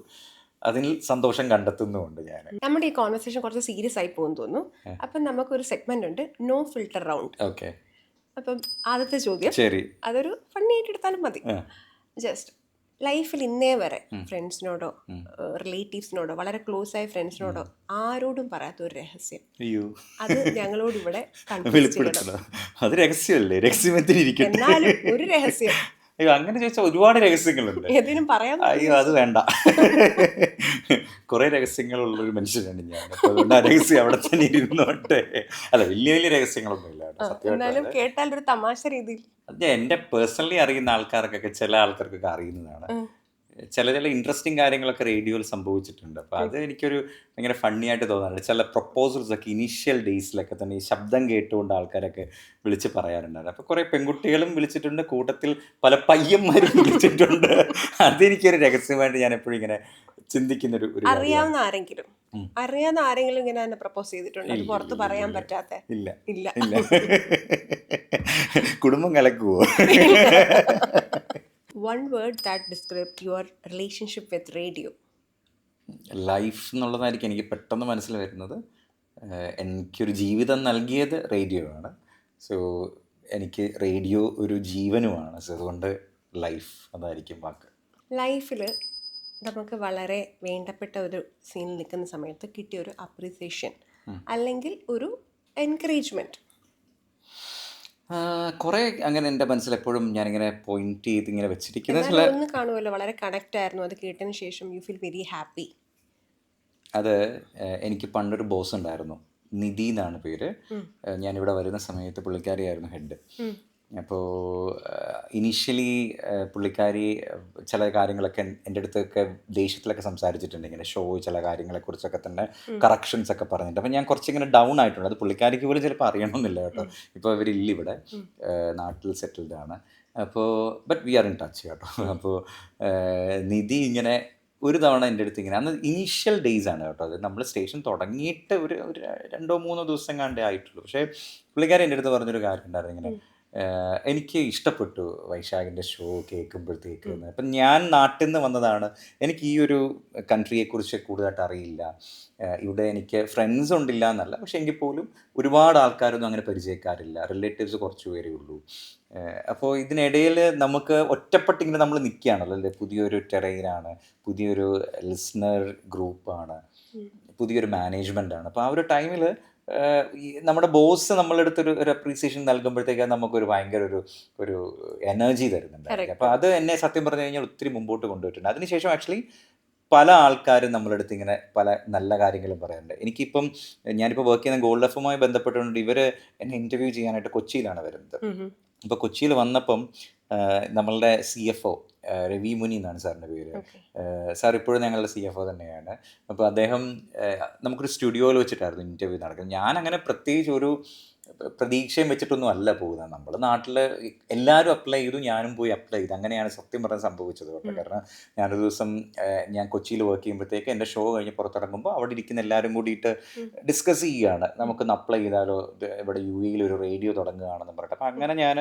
അതിൽ സന്തോഷം കണ്ടെത്തുന്നുമുണ്ട് ഞാൻ. നമ്മുടെ ഈ കോൺവെർസേഷൻ കുറച്ച് സീരിയസ് ആയി പോകുന്നു തോന്നുന്നു. അപ്പം നമുക്കൊരു സെഗ്മെന്റ് ഉണ്ട്, നോ ഫിൽട്ടർ റൗണ്ട്. ഓക്കെ. അപ്പം ആദ്യത്തെ ചോദ്യം, ശരി, അതൊരു ഫണ്ണി ആയിട്ട് എടുത്താലും മതി. ജസ്റ്റ് ലൈഫിൽ ഇന്നേ വരെ ഫ്രണ്ട്സിനോടോ റിലേറ്റീവ്സിനോടോ വളരെ ക്ലോസ് ആയ ഫ്രണ്ട്സിനോടോ ആരോടും പറയാത്ത ഒരു രഹസ്യം, അത് ഞങ്ങളോട് ഇവിടെ അത് രഹസ്യമല്ലേ, രഹസ്യമെത്തിരിക്കും. എന്നാലും ഒരു രഹസ്യം. അയ്യോ, അങ്ങനെ ചോദിച്ചാൽ ഒരുപാട് രഹസ്യങ്ങളുണ്ട്. ഏതിനും പറയാം. അയ്യോ, അത് വേണ്ട. കുറേ രഹസ്യങ്ങളുള്ളൊരു മനുഷ്യനാണ് ഞാൻ. അപ്പോൾ അതുകൊണ്ട് ആ രഹസ്യം അവിടെ തന്നെ ഇരുന്നോട്ടെ. അല്ല, വലിയ വലിയ രഹസ്യങ്ങളൊന്നും ഇല്ല കേട്ടോ, എന്നാലും സത്യമായിട്ട്. കേട്ടാൽ ഒരു തമാശ രീതിയിൽ. അത് എൻ്റെ പേഴ്സണലി അറിയുന്ന ആൾക്കാർക്കൊക്കെ, ചില ആൾക്കാർക്കൊക്കെ അറിയുന്നതാണ്. ചില ചില ഇൻട്രസ്റ്റിംഗ് കാര്യങ്ങളൊക്കെ റേഡിയോയിൽ സംഭവിച്ചിട്ടുണ്ട്. അപ്പോൾ അത് എനിക്കൊരു ഭയങ്കര ഫണ്ണി ആയിട്ട് തോന്നാറുണ്ട്. ചില പ്രപ്പോസൽസ് ഒക്കെ ഇനീഷ്യൽ ഡേയ്സിലൊക്കെ തന്നെ ഈ ശബ്ദം കേട്ടുകൊണ്ട് ആൾക്കാരൊക്കെ വിളിച്ച് പറയാറുണ്ടായിരുന്നു. അപ്പോൾ കുറേ പെൺകുട്ടികളും വിളിച്ചിട്ടുണ്ട്, കൂട്ടത്തിൽ പല പയ്യന്മാരും വിളിച്ചിട്ടുണ്ട്. അതെനിക്കൊരു രഹസ്യമായിട്ട് ഞാൻ എപ്പോഴും ഇങ്ങനെ ചിന്തിക്കുന്നൊരു ഒരു കാര്യമാണ്. അറിയാവുന്ന ആരെങ്കിലും ഇങ്ങനെ തന്നെ പ്രപ്പോസ് ചെയ്തിട്ടുണ്ട്, അത് പുറത്ത് പറയാൻ പറ്റാത്ത? ഇല്ല ഇല്ല. ഇല്ല. കുടുംബം കലക്കുവോ? One word that describes your relationship with radio. Life എന്നുള്ളതായിരിക്കും എനിക്ക് പെട്ടെന്ന് മനസ്സിൽ വരുന്നത്. എനിക്കൊരു ജീവിതം നൽകിയത് റേഡിയോ ആണ്. സോ എനിക്ക് റേഡിയോ ഒരു ജീവനുമാണ്. സോ അതുകൊണ്ട് ലൈഫ് അതായിരിക്കും വാക്ക്. ലൈഫിൽ നമുക്ക് വളരെ വേണ്ടപ്പെട്ട ഒരു സീനിൽ നിൽക്കുന്ന സമയത്ത് കിട്ടിയ ഒരു അപ്രീസിയേഷൻ അല്ലെങ്കിൽ ഒരു എൻകറേജ്മെൻറ്റ്? കുറേ അങ്ങനെ എൻ്റെ മനസ്സിൽ എപ്പോഴും ഞാനിങ്ങനെ പോയിന്റ് ചെയ്ത് ഇങ്ങനെ വെച്ചിരിക്കുന്നത്. ഒന്ന് കാണുമല്ലോ, വളരെ കണക്റ്റ് ആയിരുന്നു, അത് കേട്ടതിന് ശേഷം യു ഫീൽ വെരി ഹാപ്പി. അത് എനിക്ക് പണ്ടൊരു ബോസ് ഉണ്ടായിരുന്നു, നിധി എന്നാണ് പേര്. ഞാനിവിടെ വരുന്ന സമയത്ത് പുള്ളിക്കാരിയായിരുന്നു ഹെഡ്. അപ്പോൾ ഇനീഷ്യലി പുള്ളിക്കാരി ചില കാര്യങ്ങളൊക്കെ എൻ്റെ അടുത്തൊക്കെ ദേഷ്യത്തിലൊക്കെ സംസാരിച്ചിട്ടുണ്ട്, ഇങ്ങനെ ഷോ ചില കാര്യങ്ങളെക്കുറിച്ചൊക്കെ തന്നെ കറക്ഷൻസ് ഒക്കെ പറഞ്ഞിട്ട്. അപ്പോൾ ഞാൻ കുറച്ചിങ്ങനെ ഡൗൺ ആയിട്ടുണ്ട്. അത് പുള്ളിക്കാരിക്ക് പോലും ചിലപ്പോൾ അറിയണമെന്നില്ല കേട്ടോ. ഇപ്പോൾ അവരില്ല ഇവിടെ, നാട്ടിൽ സെറ്റിൽഡ് ആണ്. അപ്പോൾ but we are in touch കേട്ടോ. അപ്പോൾ നിധി ഇങ്ങനെ ഒരു തവണ എൻ്റെ അടുത്ത് ഇങ്ങനെ, അന്ന് ഇനീഷ്യൽ ഡേയ്സ് ആണ് കേട്ടോ, അത് നമ്മൾ സ്റ്റേഷൻ തുടങ്ങിയിട്ട് ഒരു 2-3 ദിവസം കണ്ടേ ആയിട്ടുള്ളൂ. പക്ഷേ പുള്ളിക്കാരി എൻ്റെ അടുത്ത് പറഞ്ഞൊരു കാര്യം ഉണ്ടായിരുന്നു, ഇങ്ങനെ എനിക്ക് ഇഷ്ടപ്പെട്ടു വൈശാഖിൻ്റെ ഷോ കേൾക്കുമ്പോഴത്തേക്ക്. അപ്പം ഞാൻ നാട്ടിൽ നിന്ന് വന്നതാണ്, എനിക്ക് ഈ ഒരു കൺട്രിയെക്കുറിച്ച് കൂടുതലായിട്ട് അറിയില്ല. ഇവിടെ എനിക്ക് ഫ്രണ്ട്സ് ഉണ്ടില്ല എന്നല്ല, പക്ഷേ എങ്കിൽ പോലും ഒരുപാട് ആൾക്കാരൊന്നും അങ്ങനെ പരിചയക്കാരില്ല, റിലേറ്റീവ്സ് കുറച്ച് പേരേ ഉള്ളൂ. അപ്പോൾ ഇതിനിടയിൽ നമുക്ക് ഒറ്റപ്പെട്ടിങ്ങനെ നമ്മൾ നിൽക്കുകയാണല്ലോ അല്ലേ. പുതിയൊരു ടെറൈനാണ്, പുതിയൊരു ലിസ്ണർ ഗ്രൂപ്പാണ്, പുതിയൊരു മാനേജ്മെൻറ്റാണ്. അപ്പോൾ ആ ഒരു ടൈമിൽ നമ്മുടെ ബോസ് നമ്മളെടുത്തൊരു അപ്രീസിയേഷൻ നൽകുമ്പോഴത്തേക്ക് നമുക്കൊരു ഭയങ്കര ഒരു എനർജി തരുന്നുണ്ടായിരിക്കും. അപ്പോൾ അത് എന്നെ സത്യം പറഞ്ഞു കഴിഞ്ഞാൽ ഒത്തിരി മുമ്പോട്ട് കൊണ്ടുപോയിട്ടുണ്ട്. അതിനുശേഷം ആക്ച്വലി പല ആൾക്കാരും നമ്മളെടുത്ത് ഇങ്ങനെ പല നല്ല കാര്യങ്ങളും പറയാറുണ്ട്. എനിക്കിപ്പം ഞാനിപ്പോൾ വർക്ക് ചെയ്യുന്ന ഗോൾഡ് എഫുമായി ബന്ധപ്പെട്ടുകൊണ്ട് ഇവർ എന്നെ ഇൻ്റർവ്യൂ ചെയ്യാനായിട്ട് കൊച്ചിയിലാണ് വരുന്നത്. അപ്പോൾ കൊച്ചിയിൽ വന്നപ്പം നമ്മളുടെ CFO രവി മുനി എന്നാണ് സാറിൻ്റെ പേര്. സാർ ഇപ്പോഴും ഞങ്ങളുടെ CFO തന്നെയാണ്. അപ്പോൾ അദ്ദേഹം നമുക്കൊരു സ്റ്റുഡിയോയിൽ വെച്ചിട്ടായിരുന്നു ഇൻ്റർവ്യൂ നടക്കുന്നത്. ഞാനങ്ങനെ പ്രത്യേകിച്ച് ഒരു പ്രതീക്ഷയും വെച്ചിട്ടൊന്നും അല്ല പോകുന്നത്. നമ്മൾ നാട്ടിൽ എല്ലാവരും അപ്ലൈ ചെയ്തു, ഞാനും പോയി അപ്ലൈ ചെയ്തു. അങ്ങനെയാണ് സത്യം പറഞ്ഞാൽ സംഭവിച്ചത് കേട്ടോ. കാരണം ഞാനൊരു ദിവസം ഞാൻ കൊച്ചിയിൽ വർക്ക് ചെയ്യുമ്പോഴത്തേക്ക് എൻ്റെ ഷോ കഴിഞ്ഞ് പുറത്തിറങ്ങുമ്പോൾ അവിടെ ഇരിക്കുന്ന എല്ലാവരും കൂടിയിട്ട് ഡിസ്കസ് ചെയ്യുകയാണ്, നമുക്കൊന്ന് അപ്ലൈ ചെയ്താലോ, ഇവിടെ UAE ഒരു റേഡിയോ തുടങ്ങുകയാണെന്ന് പറഞ്ഞിട്ട്. അപ്പോൾ അങ്ങനെ ഞാൻ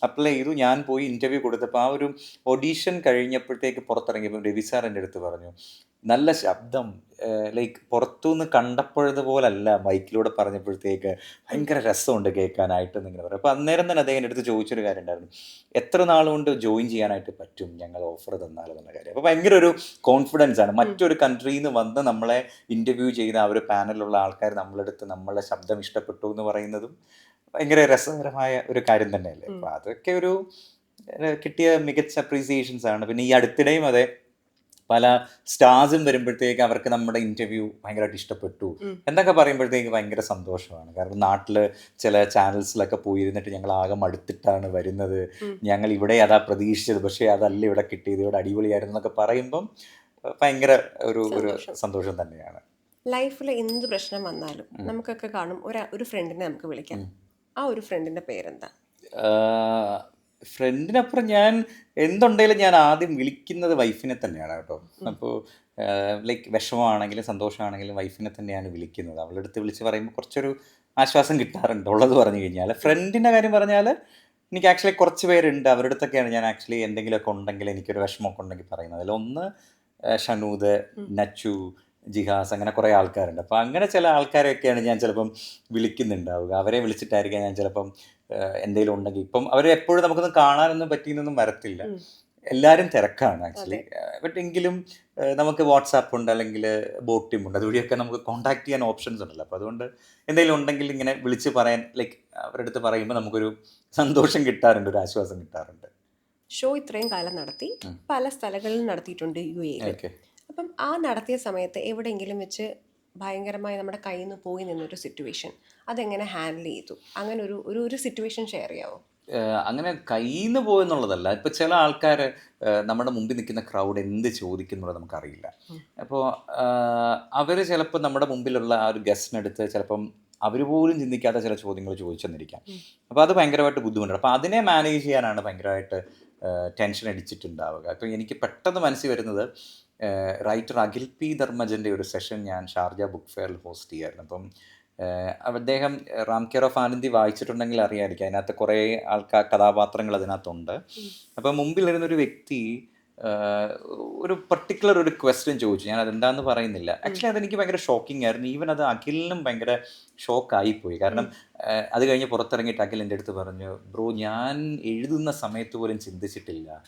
അപ്ലൈ ചെയ്തു. ഞാൻ പോയി ഇൻ്റർവ്യൂ കൊടുത്തപ്പോൾ ആ ഒരു ഓഡീഷൻ കഴിഞ്ഞപ്പോഴത്തേക്ക് പുറത്തിറങ്ങിയപ്പോൾ രവി സാർ എൻ്റെ അടുത്ത് പറഞ്ഞു, നല്ല ശബ്ദം, ലൈക്ക് പുറത്തുനിന്ന് കണ്ടപ്പോഴതുപോലല്ല മൈക്കിലൂടെ പറഞ്ഞപ്പോഴത്തേക്ക് ഭയങ്കര രസമുണ്ട് കേൾക്കാനായിട്ട് എന്നിങ്ങനെ പറയും. അപ്പോൾ അന്നേരം തന്നെ അദ്ദേഹം എൻ്റെ അടുത്ത് ചോദിച്ചൊരു കാര്യം ഉണ്ടായിരുന്നു, എത്ര നാളുകൊണ്ട് ജോയിൻ ചെയ്യാനായിട്ട് പറ്റും ഞങ്ങൾ ഓഫർ തന്നാലെന്ന കാര്യം. അപ്പോൾ ഭയങ്കര ഒരു കോൺഫിഡൻസ് ആണ്. മറ്റൊരു കൺട്രിയിൽ നിന്ന് വന്ന് നമ്മളെ ഇൻ്റർവ്യൂ ചെയ്ത ആ ഒരു പാനലിലുള്ള ആൾക്കാർ നമ്മളെടുത്ത് നമ്മളെ ശബ്ദം ഇഷ്ടപ്പെട്ടു എന്ന് പറയുന്നതും ഭയങ്കര രസകരമായ ഒരു കാര്യം തന്നെയല്ലേ. അപ്പോൾ അതൊക്കെ ഒരു കിട്ടിയ മികച്ച അപ്രീസിയേഷൻസ് ആണ്. പിന്നെ ഈ അടുത്തിടെയും അതെ, പല സ്റ്റാർസും വരുമ്പോഴത്തേക്ക് അവർക്ക് നമ്മുടെ ഇൻ്റർവ്യൂ ഭയങ്കരമായിട്ട് ഇഷ്ടപ്പെട്ടു എന്നൊക്കെ പറയുമ്പോഴത്തേക്ക് ഭയങ്കര സന്തോഷമാണ്. കാരണം നാട്ടിൽ ചില ചാനൽസിലൊക്കെ പോയിരുന്നിട്ട് ഞങ്ങൾ ആകെ മടുത്തിട്ടാണ് വരുന്നത്, ഞങ്ങൾ ഇവിടെ അതാ പ്രതീക്ഷിച്ചത്, പക്ഷേ അതല്ല ഇവിടെ കിട്ടിയത്, ഇവിടെ അടിപൊളിയായിരുന്നു എന്നൊക്കെ പറയുമ്പം ഭയങ്കര ഒരു സന്തോഷം തന്നെയാണ്. ലൈഫിൽ എന്ത് പ്രശ്നം വന്നാലും നമുക്കൊക്കെ കാണും ഒരു ഫ്രണ്ടിനെ നമുക്ക് വിളിക്കാം. ആ ഒരു ഫ്രണ്ടിൻ്റെ പേരെന്താ? ഫ്രണ്ടിനപ്പുറം ഞാൻ എന്തുണ്ടെങ്കിലും ഞാൻ ആദ്യം വിളിക്കുന്നത് വൈഫിനെ തന്നെയാണ് കേട്ടോ. അപ്പോൾ ലൈക്ക് വിഷമമാണെങ്കിലും സന്തോഷമാണെങ്കിലും വൈഫിനെ തന്നെയാണ് വിളിക്കുന്നത്. അവളുടെ അടുത്ത് വിളിച്ച് പറയുമ്പോൾ കുറച്ചൊരു ആശ്വാസം കിട്ടാറുണ്ട്, ഉള്ളത് പറഞ്ഞു കഴിഞ്ഞാൽ. ഫ്രണ്ടിൻ്റെ കാര്യം പറഞ്ഞാൽ എനിക്ക് ആക്ച്വലി കുറച്ച് പേരുണ്ട്, അവരുടെ അടുത്തൊക്കെയാണ് ഞാൻ ആക്ച്വലി എന്തെങ്കിലുമൊക്കെ ഉണ്ടെങ്കിൽ, എനിക്കൊരു വിഷമമൊക്കെ ഉണ്ടെങ്കിൽ പറയുന്നത്. അതിലൊന്ന് ഷനൂദ്, നച്ചു, ജിഹാസ്, അങ്ങനെ കുറേ ആൾക്കാരുണ്ട്. അപ്പോൾ അങ്ങനെ ചില ആൾക്കാരെയൊക്കെയാണ് ഞാൻ ചിലപ്പം വിളിക്കുന്നുണ്ടാവുക. അവരെ വിളിച്ചിട്ടായിരിക്കാം ഞാൻ ചിലപ്പം എന്തെങ്കിലും ഉണ്ടെങ്കിൽ, ഇപ്പം അവരെ എപ്പോഴും നമുക്കൊന്നും കാണാനൊന്നും പറ്റിയെന്നൊന്നും വരത്തില്ല, എല്ലാവരും തിരക്കാണ് ആക്ച്വലി. ബട്ട് എങ്കിലും നമുക്ക് വാട്സാപ്പ് ഉണ്ട്, അല്ലെങ്കിൽ ബോട്ടിം ഉണ്ട്, അതുവഴിയൊക്കെ നമുക്ക് കോൺടാക്ട് ചെയ്യാൻ ഓപ്ഷൻസ് ഉണ്ടല്ലോ. അപ്പോൾ അതുകൊണ്ട് എന്തെങ്കിലും ഉണ്ടെങ്കിൽ ഇങ്ങനെ വിളിച്ച് പറയാൻ, ലൈക്ക് അവരുടെ അടുത്ത് പറയുമ്പോൾ നമുക്കൊരു സന്തോഷം കിട്ടാറുണ്ട്, ഒരു ആശ്വാസം കിട്ടാറുണ്ട്. ഷോ ഇത്രയും കാലം നടത്തി, പല സ്ഥലങ്ങളിൽ നടത്തിയിട്ടുണ്ട് UAE. അപ്പം ആ നടത്തിയ സമയത്ത് എവിടെയെങ്കിലും വെച്ച് ഭയങ്കരമായി നമ്മുടെ കയ്യിൽ നിന്ന് പോയി നിന്നൊരു സിറ്റുവേഷൻ അതെങ്ങനെ ഹാൻഡിൽ ചെയ്തു? അങ്ങനെ ഒരു സിറ്റുവേഷൻ ഷെയർ ചെയ്യാവോ? അങ്ങനെ കയ്യിൽ നിന്ന് പോയെന്നുള്ളതല്ല. ഇപ്പം ചില ആൾക്കാർ നമ്മുടെ മുമ്പിൽ നിൽക്കുന്ന ക്രൗഡ് എന്ത് ചോദിക്കുന്നുള്ളത് നമുക്കറിയില്ല. അപ്പോൾ അവർ ചിലപ്പോൾ നമ്മുടെ മുമ്പിലുള്ള ആ ഒരു ഗസ്റ്റിനടുത്ത് ചിലപ്പം അവർ പോലും ചിന്തിക്കാത്ത ചില ചോദ്യങ്ങൾ ചോദിച്ചെന്നിരിക്കാം. അപ്പോൾ അത് ഭയങ്കരമായിട്ട് ബുദ്ധിമുട്ടാണ്. അപ്പോൾ അതിനെ മാനേജ് ചെയ്യാനാണ് ഭയങ്കരമായിട്ട് ടെൻഷൻ അടിച്ചിട്ടുണ്ടാവുക. അപ്പോൾ എനിക്ക് പെട്ടെന്ന് മനസ്സിൽ വരുന്നത് റൈറ്റർ അഖിൽ പി ധർമ്മജൻ്റെ ഒരു സെഷൻ ഞാൻ ഷാർജ ബുക്ക് ഫെയറിൽ ഹോസ്റ്റ് ചെയ്യായിരുന്നു. അപ്പം അദ്ദേഹം റാം കെയർ ഓഫ് ആനന്ദി വായിച്ചിട്ടുണ്ടെങ്കിൽ അറിയാമായിരിക്കും. അതിനകത്ത് കുറേ കഥാപാത്രങ്ങൾ അതിനകത്തുണ്ട്. അപ്പോൾ മുമ്പിലിരുന്നൊരു വ്യക്തി ഒരു പർട്ടിക്കുലർ ഒരു ക്വസ്റ്റ്യൻ ചോദിച്ചു. ഞാൻ അതെന്താണെന്ന് പറയുന്നില്ല. ആക്ച്വലി അതെനിക്ക് ഭയങ്കര ഷോക്കിംഗ് ആയിരുന്നു. ഈവൻ അത് അഖിലിനും ഭയങ്കര ഷോക്കായിപ്പോയി. കാരണം അത് കഴിഞ്ഞ് പുറത്തിറങ്ങിയിട്ട് അഖിൽ എൻ്റെ അടുത്ത് പറഞ്ഞു, ബ്രോ ഞാൻ എഴുതുന്ന സമയത്ത് പോലും ചിന്തിച്ചിട്ടില്ല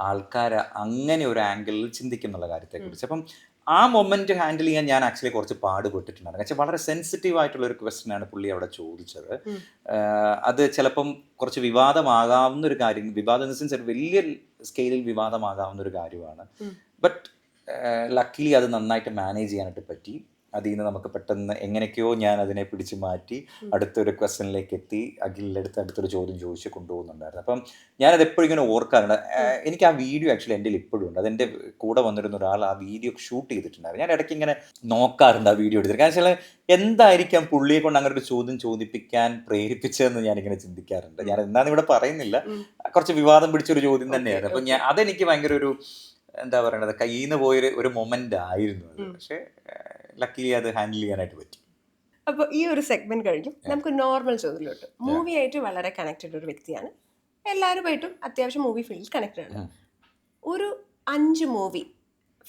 ആൾക്കാർ അങ്ങനെ ഒരു ആംഗിളിൽ ചിന്തിക്കും എന്നുള്ള കാര്യത്തെക്കുറിച്ച്. അപ്പം ആ മൊമെൻറ്റ് ഹാൻഡിൽ ചെയ്യാൻ ഞാൻ ആക്ച്വലി കുറച്ച് പാടുപെട്ടിട്ടുണ്ടായിരുന്നു. വെച്ചാൽ വളരെ സെൻസിറ്റീവ് ആയിട്ടുള്ളൊരു ക്വസ്റ്റ്യനാണ് പുള്ളി അവിടെ ചോദിച്ചത്. അത് ചിലപ്പം കുറച്ച് വിവാദമാകാവുന്ന ഒരു കാര്യം, വിവാദം ഇൻ ദ സെൻസ് വലിയ സ്കെയിലിൽ വിവാദമാകാവുന്ന ഒരു കാര്യമാണ്. ബട്ട് ലക്കിലി അത് നന്നായിട്ട് മാനേജ് ചെയ്യാനായിട്ട് പറ്റി. അതിൽ നിന്ന് നമുക്ക് പെട്ടെന്ന് എങ്ങനെയൊക്കെയോ ഞാൻ അതിനെ പിടിച്ച് മാറ്റി അടുത്തൊരു ക്വസ്റ്റ്യനിലേക്ക് എത്തി. അഖിലിൻ്റെ അടുത്തൊരു ചോദ്യം ചോദിച്ച് കൊണ്ടുപോകുന്നുണ്ടായിരുന്നു. അപ്പം ഞാനത് എപ്പോഴും ഇങ്ങനെ ഓർക്കാറുണ്ട്. എനിക്ക് ആ വീഡിയോ ആക്ച്വലി എൻ്റെ ഇപ്പോഴും ഉണ്ട്. അതെൻ്റെ കൂടെ വന്നിരുന്ന ഒരാൾ ആ വീഡിയോ ഷൂട്ട് ചെയ്തിട്ടുണ്ടായിരുന്നു. ഞാൻ ഇടയ്ക്ക് ഇങ്ങനെ നോക്കാറുണ്ട് ആ വീഡിയോ എടുത്തിട്ട്. കാരണം വെച്ചാൽ എന്തായിരിക്കാം പുള്ളിയെ കൊണ്ട് അങ്ങനെ ഒരു ചോദ്യം ചോദിപ്പിക്കാൻ പ്രേരിപ്പിച്ചതെന്ന് ഞാനിങ്ങനെ ചിന്തിക്കാറുണ്ട്. ഞാൻ എന്താണെന്ന് ഇവിടെ പറയുന്നില്ല. കുറച്ച് വിവാദം പിടിച്ചൊരു ചോദ്യം തന്നെയായിരുന്നു. അപ്പം അതെനിക്ക് ഭയങ്കര ഒരു എന്താ പറയണത്, കയ്യിൽ നിന്ന് പോയൊരു മൊമെൻ്റ് ആയിരുന്നു അത്. പക്ഷേ ലക്കിലി അത് ഹാൻഡിൽ ചെയ്യാനായിട്ട് പറ്റി. അപ്പോൾ ഈ ഒരു സെഗ്മെന്റ് കഴിഞ്ഞു. നമുക്ക് നോർമൽ ചോദ്യത്തിലോട്ട്. മൂവിയായിട്ട് വളരെ കണക്റ്റഡ് ഒരു വ്യക്തിയാണ്. എല്ലാവരുമായിട്ടും അത്യാവശ്യം മൂവി ഫീൽഡിൽ കണക്റ്റഡ് ആണ്. ഒരു 5 മൂവി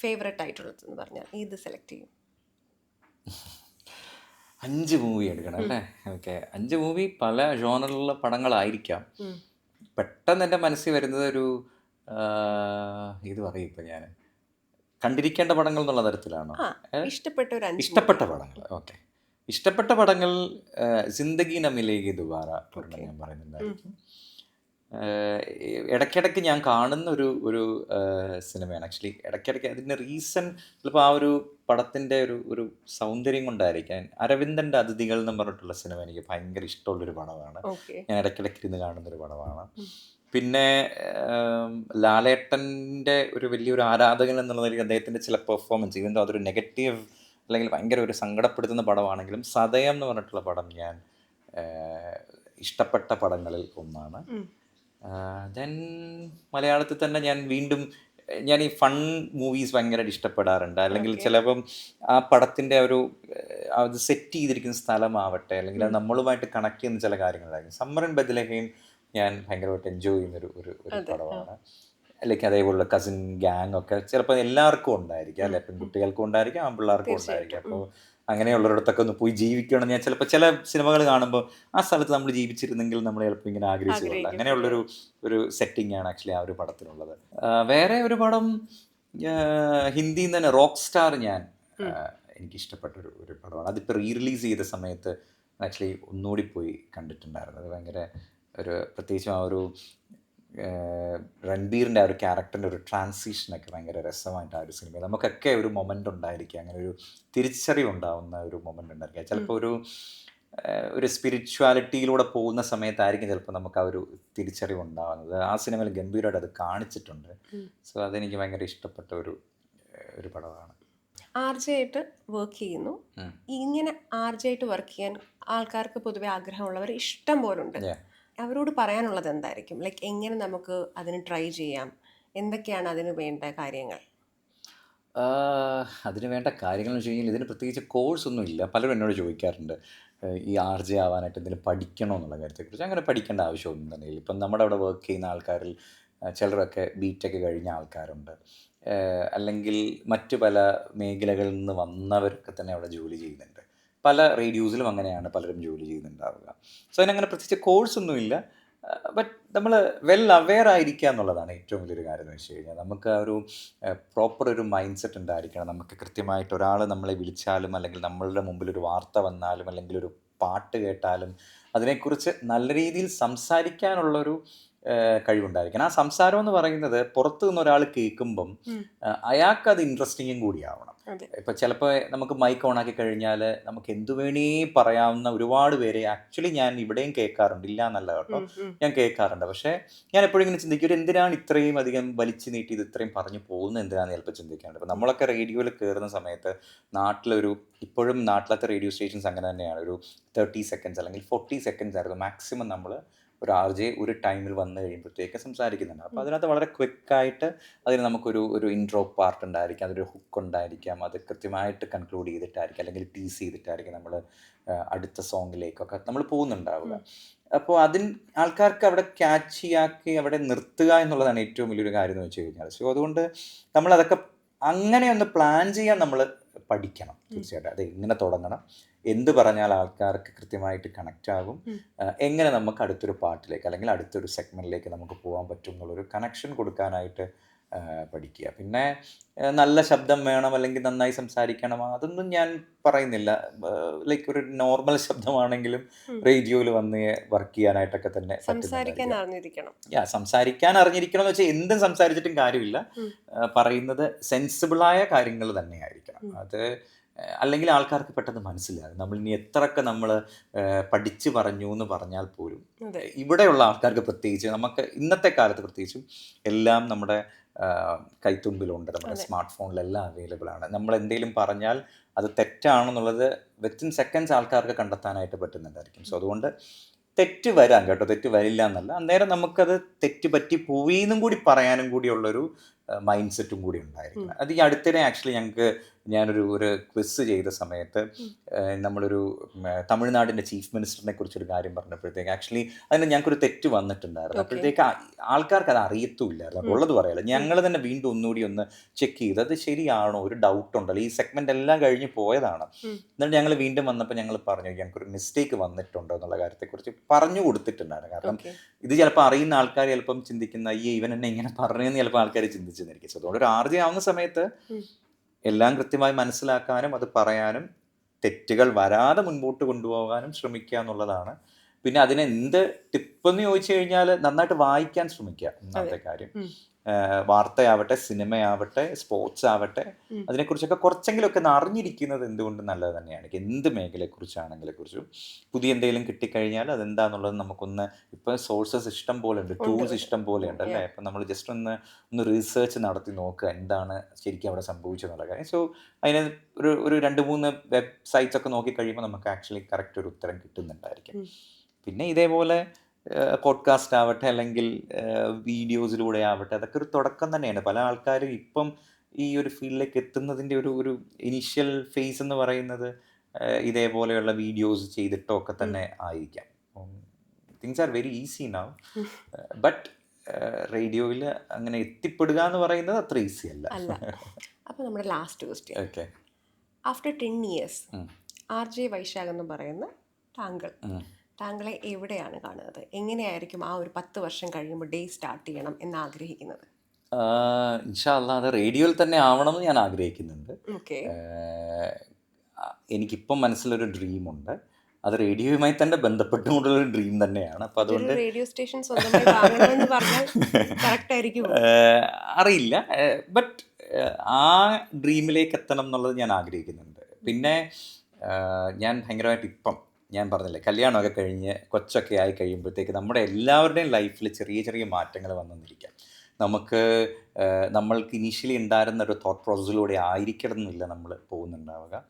ഫേവറേറ്റ് ആയിട്ടുള്ളതെന്ന് പറഞ്ഞാൽ ഏത് സെലക്ട് ചെയ്യും? 5 മൂവി എടുക്കണം അല്ലേ? ഓക്കെ, 5 മൂവി പല ജോണറിലുള്ള പടങ്ങളായിരിക്കാം. പെട്ടെന്ന് എൻ്റെ മനസ്സിൽ വരുന്നത് ഒരു ഇത് പറയും ഇപ്പം ഞാൻ കണ്ടിരിക്കേണ്ട പടങ്ങൾ എന്നുള്ള തരത്തിലാണോ? ഇഷ്ടപ്പെട്ട പടങ്ങൾ. ഓക്കെ, ഇഷ്ടപ്പെട്ട പടങ്ങൾ സിന്ദഗി ന മിലേഗി ദുബാറ ഒരെണ്ണം ഞാൻ പറയുന്നുണ്ടായിരിക്കും. ഇടയ്ക്കിടയ്ക്ക് ഞാൻ കാണുന്ന ഒരു സിനിമയാണ്. ആക്ച്വലി ഇടയ്ക്കിടയ്ക്ക് അതിൻ്റെ റീസൺ ചിലപ്പോൾ ആ ഒരു പടത്തിൻ്റെ ഒരു സൗന്ദര്യം കൊണ്ടായിരിക്കാം. അരവിന്ദൻ്റെ അതിഥികൾ എന്ന് പറഞ്ഞിട്ടുള്ള സിനിമ എനിക്ക് ഭയങ്കര ഇഷ്ടമുള്ളൊരു പടമാണ്. ഞാൻ ഇടയ്ക്കിടയ്ക്ക് ഇരുന്ന് കാണുന്നൊരു പടമാണ്. പിന്നെ ലാലേട്ടൻ്റെ ഒരു വലിയൊരു ആരാധകൻ എന്നുള്ള നിലയിൽ അദ്ദേഹത്തിൻ്റെ ചില പെർഫോമൻസ്, ഈവൻ ദോ അതൊരു നെഗറ്റീവ് അല്ലെങ്കിൽ ഭയങ്കര ഒരു സങ്കടപ്പെടുത്തുന്ന പടമാണെങ്കിലും സതയം എന്ന് പറഞ്ഞിട്ടുള്ള പടം ഞാൻ ഇഷ്ടപ്പെട്ട പടങ്ങളിൽ ഒന്നാണ്. ദെൻ മലയാളത്തിൽ തന്നെ ഞാൻ ഈ ഫൺ മൂവീസ് ഭയങ്കരമായിട്ട് ഇഷ്ടപ്പെടാറുണ്ട്. അല്ലെങ്കിൽ ചിലപ്പം ആ പടത്തിൻ്റെ അത് സെറ്റ് ചെയ്തിരിക്കുന്ന സ്ഥലമാവട്ടെ, അല്ലെങ്കിൽ അത് നമ്മളുമായിട്ട് കണക്ട് ചെയ്യുന്ന ചില കാര്യങ്ങളായിരിക്കും. സമ്മർ ഇൻ ബെത്ലഹേം ഞാൻ ഭയങ്കരമായിട്ട് എൻജോയ് ചെയ്യുന്നൊരു പടമാണ്. അല്ലെങ്കിൽ അതേപോലുള്ള കസിൻ ഗ്യാങ് ഒക്കെ ചിലപ്പോൾ എല്ലാവർക്കും ഉണ്ടായിരിക്കും അല്ലെ, പെൺകുട്ടികൾക്കും ഉണ്ടായിരിക്കും, ആൺപിള്ളേർക്കും ഉണ്ടായിരിക്കും. അപ്പോൾ അങ്ങനെയുള്ളവരടുത്തൊക്കെ ഒന്ന് പോയി ജീവിക്കണം. ഞാൻ ചിലപ്പോൾ ചില സിനിമകൾ കാണുമ്പോൾ ആ സ്ഥലത്ത് നമ്മൾ ജീവിച്ചിരുന്നെങ്കിൽ നമ്മൾ ചിലപ്പോൾ ഇങ്ങനെ ആഗ്രഹിച്ചിട്ടുള്ളത്. അങ്ങനെയുള്ളൊരു സെറ്റിംഗ് ആണ് ആക്ച്വലി ആ ഒരു പടത്തിനുള്ളത്. വേറെ ഒരു പടം ഹിന്ദിയിൽ തന്നെ റോക്ക് സ്റ്റാർ എനിക്കിഷ്ടപ്പെട്ട ഒരു പടമാണ്. അതിപ്പോൾ റീ റിലീസ് ചെയ്ത സമയത്ത് ആക്ച്വലി ഒന്നുകൂടി പോയി കണ്ടിട്ടുണ്ടായിരുന്നു. അത് ഭയങ്കര പ്രത്യേകിച്ചും ആ ഒരു രൺബീറിൻ്റെ ആ ഒരു ക്യാരക്ടറിൻ്റെ ഒരു ട്രാൻസിഷനൊക്കെ ഭയങ്കര രസമായിട്ട് ആ ഒരു സിനിമ നമുക്കൊക്കെ ഒരു മൊമെൻ്റ് ഉണ്ടായിരിക്കുക, അങ്ങനെ ഒരു തിരിച്ചറിവുണ്ടാവുന്ന ഒരു മൊമെൻ്റ് ഉണ്ടായിരിക്കുക. ചിലപ്പോൾ ഒരു സ്പിരിച്വാലിറ്റിയിലൂടെ പോകുന്ന സമയത്തായിരിക്കും ചിലപ്പോൾ നമുക്ക് ആ ഒരു തിരിച്ചറിവ് ഉണ്ടാകുന്നത്. ആ സിനിമയിൽ ഗംഭീരമായിട്ട് അത് കാണിച്ചിട്ടുണ്ട്. സോ അതെനിക്ക് ഭയങ്കര ഇഷ്ടപ്പെട്ട ഒരു പടമാണ്. ആർജെ ആയിട്ട് വർക്ക് ചെയ്യുന്നു. ഇങ്ങനെ ആർജെ ആയിട്ട് വർക്ക് ചെയ്യാൻ ആൾക്കാർക്ക് പൊതുവെ ആഗ്രഹമുള്ളവർ ഇഷ്ടം പോലെ ഉണ്ട്. അവരോട് പറയാനുള്ളത് എന്തായിരിക്കും? ലൈക്ക് എങ്ങനെ നമുക്ക് അതിന് ട്രൈ ചെയ്യാം? എന്തൊക്കെയാണ് അതിന് വേണ്ട കാര്യങ്ങൾ? അതിന് വേണ്ട കാര്യങ്ങൾ എന്ന് വെച്ച് കഴിഞ്ഞാൽ ഇതിന് പ്രത്യേകിച്ച് കോഴ്സൊന്നും ഇല്ല. പലരും എന്നോട് ചോദിക്കാറുണ്ട് ഈ ആർജെ ആവാനായിട്ട് എന്തെങ്കിലും പഠിക്കണോ എന്നുള്ള കാര്യത്തെക്കുറിച്ച്. അങ്ങനെ പഠിക്കേണ്ട ആവശ്യമൊന്നും തന്നെ ഇല്ല. ഇപ്പം നമ്മുടെ അവിടെ വർക്ക് ചെയ്യുന്ന ആൾക്കാരിൽ ചിലരൊക്കെ ബിടെക് കഴിഞ്ഞ ആൾക്കാരുണ്ട്, അല്ലെങ്കിൽ മറ്റു പല മേഖലകളിൽ നിന്ന് വന്നവരൊക്കെ തന്നെ അവിടെ ജോലി ചെയ്യുന്നുണ്ട്. പല റേഡിയോസിലും അങ്ങനെയാണ് പലരും ജോലി ചെയ്യുന്നുണ്ടാവുക. സോ അതിനങ്ങനെ പ്രത്യേകിച്ച് കോഴ്സൊന്നുമില്ല. ബട്ട് നമ്മൾ വെൽ അവെയർ ആയിരിക്കുക എന്നുള്ളതാണ് ഏറ്റവും വലിയൊരു കാര്യം എന്ന് വെച്ച് കഴിഞ്ഞാൽ. നമുക്ക് ആ ഒരു പ്രോപ്പർ ഒരു മൈൻഡ് സെറ്റ് ഉണ്ടായിരിക്കണം. നമുക്ക് കൃത്യമായിട്ട് ഒരാൾ നമ്മളെ വിളിച്ചാലും അല്ലെങ്കിൽ നമ്മളുടെ മുമ്പിൽ ഒരു വാർത്ത വന്നാലും അല്ലെങ്കിൽ ഒരു പാട്ട് കേട്ടാലും അതിനെക്കുറിച്ച് നല്ല രീതിയിൽ സംസാരിക്കാനുള്ളൊരു കഴിവുണ്ടായിരിക്കണം. ആ സംസാരം എന്ന് പറയുന്നത് പുറത്തു നിന്ന് ഒരാൾ കേൾക്കുമ്പം അയാൾക്ക് അത് ഇൻട്രസ്റ്റിങ്ങും കൂടിയാവണം. ഇപ്പം ചിലപ്പോൾ നമുക്ക് മൈക്ക് ഓണാക്കി കഴിഞ്ഞാൽ നമുക്ക് എന്തു വേണേ പറയാവുന്ന ഒരുപാട് പേരെ ആക്ച്വലി ഞാൻ ഇവിടെയും കേൾക്കാറുണ്ട്, ഇല്ല എന്നല്ല കേട്ടോ, ഞാൻ കേൾക്കാറുണ്ട്. പക്ഷേ ഞാൻ എപ്പോഴും ഇങ്ങനെ ചിന്തിക്കും, എന്തിനാണ് ഇത്രയും അധികം വലിച്ചു നീട്ടി ഇത് ഇത്രയും പറഞ്ഞു പോകുന്നത് എന്തിനാണെന്ന് ചിലപ്പോൾ ചിന്തിക്കാറുണ്ട്. ഇപ്പം നമ്മളൊക്കെ റേഡിയോയിൽ കയറുന്ന സമയത്ത് ഇപ്പോഴും നാട്ടിലത്തെ റേഡിയോ സ്റ്റേഷൻസ് അങ്ങനെ തന്നെയാണ്, ഒരു 30 സെക്കൻഡ്സ് അല്ലെങ്കിൽ 40 സെക്കൻഡ്സ് ആയിരുന്നു മാക്സിമം നമ്മൾ ഒരു RJ ഒരു ടൈമിൽ വന്നു കഴിയുമ്പോഴത്തേക്ക് സംസാരിക്കുന്നുണ്ട്. അപ്പോൾ അതിനകത്ത് വളരെ ക്വിക്കായിട്ട് അതിന് നമുക്കൊരു ഇൻട്രോ പാർട്ട് ഉണ്ടായിരിക്കാം, അതൊരു ഹുക്ക് ഉണ്ടായിരിക്കാം, അത് കൃത്യമായിട്ട് കൺക്ലൂഡ് ചെയ്തിട്ടായിരിക്കും അല്ലെങ്കിൽ ടീസ് ചെയ്തിട്ടായിരിക്കും നമ്മൾ അടുത്ത സോങ്ങിലേക്കൊക്കെ നമ്മൾ പോകുന്നുണ്ടാവുക. അപ്പോൾ ആൾക്കാർക്ക് അവിടെ ക്യാച്ചിയാക്കി അവിടെ നിർത്തുക എന്നുള്ളതാണ് ഏറ്റവും വലിയൊരു കാര്യം എന്ന് വെച്ച് കഴിഞ്ഞാൽ. സോ അതുകൊണ്ട് നമ്മളതൊക്കെ അങ്ങനെ ഒന്ന് പ്ലാൻ ചെയ്യാൻ നമ്മൾ പഠിക്കണം തീർച്ചയായിട്ടും. അത് എങ്ങനെ തുടങ്ങണം, എന്ത് പറഞ്ഞാൽ ആൾക്കാർക്ക് കൃത്യമായിട്ട് കണക്റ്റ് ആകും, എങ്ങനെ നമുക്ക് അടുത്തൊരു പാട്ടിലേക്ക് അല്ലെങ്കിൽ അടുത്തൊരു സെഗ്മെൻറ്റിലേക്ക് നമുക്ക് പോകാൻ പറ്റും എന്നുള്ളൊരു കണക്ഷൻ കൊടുക്കാനായിട്ട് പഠിക്കുക. പിന്നെ നല്ല ശബ്ദം വേണം അല്ലെങ്കിൽ നന്നായി സംസാരിക്കണം, അതൊന്നും ഞാൻ പറയുന്നില്ല. ലൈക്ക് ഒരു നോർമൽ ശബ്ദമാണെങ്കിലും റേഡിയോയിൽ വന്ന് വർക്ക് ചെയ്യാനായിട്ടൊക്കെ തന്നെ സംസാരിക്കാൻ അറിഞ്ഞിരിക്കണം. സംസാരിക്കാൻ അറിഞ്ഞിരിക്കണം എന്ന് വെച്ചാൽ എന്തും സംസാരിച്ചിട്ടും കാര്യമില്ല, പറയുന്നത് സെൻസിബിളായ കാര്യങ്ങൾ തന്നെ ആയിരിക്കണം. അത് അല്ലെങ്കിൽ ആൾക്കാർക്ക് പെട്ടെന്ന് മനസ്സിലാകും. നമ്മൾ ഇനി എത്രയൊക്കെ നമ്മൾ പഠിച്ച് പറഞ്ഞു എന്ന് പറഞ്ഞാൽ പോലും ഇവിടെയുള്ള ആൾക്കാർക്ക് പ്രത്യേകിച്ച്, നമുക്ക് ഇന്നത്തെ കാലത്ത് പ്രത്യേകിച്ചും എല്ലാം നമ്മുടെ കൈത്തുമ്പിലുണ്ട്, നമ്മുടെ സ്മാർട്ട് ഫോണിലെല്ലാം അവൈലബിൾ ആണ്. നമ്മൾ എന്തെങ്കിലും പറഞ്ഞാൽ അത് തെറ്റാണെന്നുള്ളത് വിത്തിൻ സെക്കൻഡ്സ് ആൾക്കാർക്ക് കണ്ടെത്താനായിട്ട് പറ്റുന്നുണ്ടായിരിക്കും. സോ അതുകൊണ്ട് തെറ്റ് വരാം കേട്ടോ, തെറ്റ് വരില്ല എന്നല്ല, അന്നേരം നമുക്കത് തെറ്റ് പറ്റി പോയിന്നും കൂടി പറയാനും കൂടിയുള്ളൊരു മൈൻഡ് സെറ്റും കൂടി ഉണ്ടായിരിക്കണം. അത് ഈ അടുത്തിടെ ആക്ച്വലി ഞാനൊരു ക്വിസ് ചെയ്ത സമയത്ത് നമ്മളൊരു തമിഴ്നാടിൻ്റെ ചീഫ് മിനിസ്റ്ററിനെ കുറിച്ചൊരു കാര്യം പറഞ്ഞപ്പോഴത്തേക്ക് ആക്ച്വലി അതിന് ഞങ്ങൾക്കൊരു തെറ്റ് വന്നിട്ടുണ്ടായിരുന്നു. അപ്പോഴത്തേക്ക് ആൾക്കാർക്ക് അത് അറിയത്തുമില്ലായിരുന്നു, ഉള്ളത് പറയാമല്ലോ. ഞങ്ങൾ തന്നെ വീണ്ടും ഒന്നുകൂടി ഒന്ന് ചെക്ക് ചെയ്ത് അത് ശരിയാണോ, ഒരു ഡൗട്ട് ഉണ്ടല്ലോ, ഈ സെഗ്മെൻ്റ് എല്ലാം കഴിഞ്ഞ് പോയതാണ്. എന്നിട്ട് ഞങ്ങൾ വീണ്ടും വന്നപ്പോൾ ഞങ്ങൾ പറഞ്ഞു ഞങ്ങൾക്കൊരു മിസ്റ്റേക്ക് വന്നിട്ടുണ്ടോ എന്നുള്ള കാര്യത്തെക്കുറിച്ച് പറഞ്ഞു കൊടുത്തിട്ടുണ്ടായിരുന്നു. കാരണം ഇത് ചിലപ്പോൾ അറിയുന്ന ആൾക്കാർ ചിലപ്പം ചിന്തിക്കുന്ന ഇവൻ എന്നെ ഇങ്ങനെ പറഞ്ഞതെന്ന് ചിലപ്പോൾ ആൾക്കാർ ചിന്തിച്ചെന്നിരിക്കും. സോ അതുകൊണ്ട് ഒരു RJ ആവുന്ന സമയത്ത് എല്ലാം കൃത്യമായി മനസ്സിലാക്കാനും അത് പറയാനും തെറ്റുകൾ വരാതെ മുൻപോട്ട് കൊണ്ടുപോകാനും ശ്രമിക്കുക എന്നുള്ളതാണ്. പിന്നെ അതിന് എന്ത് ടിപ്പെന്ന് ചോദിച്ചു കഴിഞ്ഞാൽ നന്നായിട്ട് വായിക്കാൻ ശ്രമിക്കുക, ഒന്നാമത്തെ കാര്യം. വാർത്തയാവട്ടെ, സിനിമയാവട്ടെ, സ്പോർട്സ് ആവട്ടെ, അതിനെക്കുറിച്ചൊക്കെ കുറച്ചെങ്കിലുമൊക്കെ അറിഞ്ഞിരിക്കുന്നത് എന്തുകൊണ്ട് നല്ലത് തന്നെയാണ്. എന്ത് മേഖലയെക്കുറിച്ചാണെങ്കിലെക്കുറിച്ചും പുതിയ എന്തെങ്കിലും കിട്ടിക്കഴിഞ്ഞാൽ അതെന്താന്നുള്ളത് നമുക്കൊന്ന്, ഇപ്പോൾ സോഴ്സസ് ഇഷ്ടം പോലെ ഉണ്ട്, ടൂൾസ് ഇഷ്ടം പോലെ ഉണ്ട് അല്ലേ. അപ്പം നമ്മൾ ജസ്റ്റ് ഒന്ന് റീസേർച്ച് നടത്തി നോക്കുക എന്താണ് ശരിക്കും അവിടെ സംഭവിച്ചെന്നുള്ള കാര്യം. സോ അതിന് ഒരു 2-3 വെബ്സൈറ്റ്സ് ഒക്കെ നോക്കിക്കഴിയുമ്പോൾ നമുക്ക് ആക്ച്വലി കറക്റ്റ് ഒരു ഉത്തരം കിട്ടുന്നുണ്ടായിരിക്കും. പിന്നെ ഇതേപോലെ പോഡ്കാസ്റ്റ് ആവട്ടെ അല്ലെങ്കിൽ വീഡിയോസിലൂടെ ആവട്ടെ, അതൊക്കെ ഒരു തുടക്കം തന്നെയാണ്. പല ആൾക്കാരും ഇപ്പം ഈ ഒരു ഫീൽഡിലേക്ക് എത്തുന്നതിൻ്റെ ഒരു ഇനീഷ്യൽ ഫേസ് എന്ന് പറയുന്നത് ഇതേപോലെയുള്ള വീഡിയോസ് ചെയ്തിട്ടോ ഒക്കെ തന്നെ ആയിരിക്കാം. Things are very easy now, but റേഡിയോയിൽ അങ്ങനെ എത്തിപ്പെടുക എന്ന് പറയുന്നത് അത്ര ഈസി അല്ല. അപ്പോൾ നമ്മുടെ last question, okay, after 10 years RJ Vaishakh എന്ന് പറയുന്ന താങ്കളെ എവിടെയാണ് കാണുന്നത്? എങ്ങനെയായിരിക്കും ആ ഒരു 10 വർഷം കഴിയുമ്പോൾ ഡേ സ്റ്റാർട്ട് ചെയ്യണം എന്ന് ആഗ്രഹിക്കുന്നത്? ഇൻഷാ അല്ലാഹ് അത് റേഡിയോയിൽ തന്നെ ആവണമെന്ന് ഞാൻ ആഗ്രഹിക്കുന്നുണ്ട്. എനിക്കിപ്പം മനസ്സിലൊരു ഡ്രീമുണ്ട്, അത് റേഡിയോയുമായി തന്നെ ബന്ധപ്പെട്ടുകൊണ്ടുള്ളൊരു ഡ്രീം തന്നെയാണ്. അപ്പോൾ അതുകൊണ്ട് റേഡിയോ സ്റ്റേഷൻ സ്വന്തമായി വാങ്ങണമെന്ന് പറഞ്ഞാൽ കറക്റ്റ് ആയിരിക്കും അറിയില്ല, ബട്ട് ആ ഡ്രീമിലേക്ക് എത്തണം എന്നുള്ളത് ഞാൻ ആഗ്രഹിക്കുന്നുണ്ട്. പിന്നെ ഞാൻ ഭയങ്കരമായിട്ട് ഇപ്പം ഞാൻ പറഞ്ഞില്ലേ, കല്യാണമൊക്കെ കഴിഞ്ഞ് കൊച്ചൊക്കെ ആയി കഴിയുമ്പോഴത്തേക്ക് നമ്മുടെ എല്ലാവരുടെയും ലൈഫിൽ ചെറിയ ചെറിയ മാറ്റങ്ങൾ വന്നിരിക്കാം. നമ്മൾക്ക് ഇനീഷ്യലി ഉണ്ടായിരുന്ന ഒരു തോട്ട് പ്രോസസ്സിലൂടെ ആയിരിക്കണം എന്നില്ല നമ്മൾ പോകുന്നുണ്ടാവുക.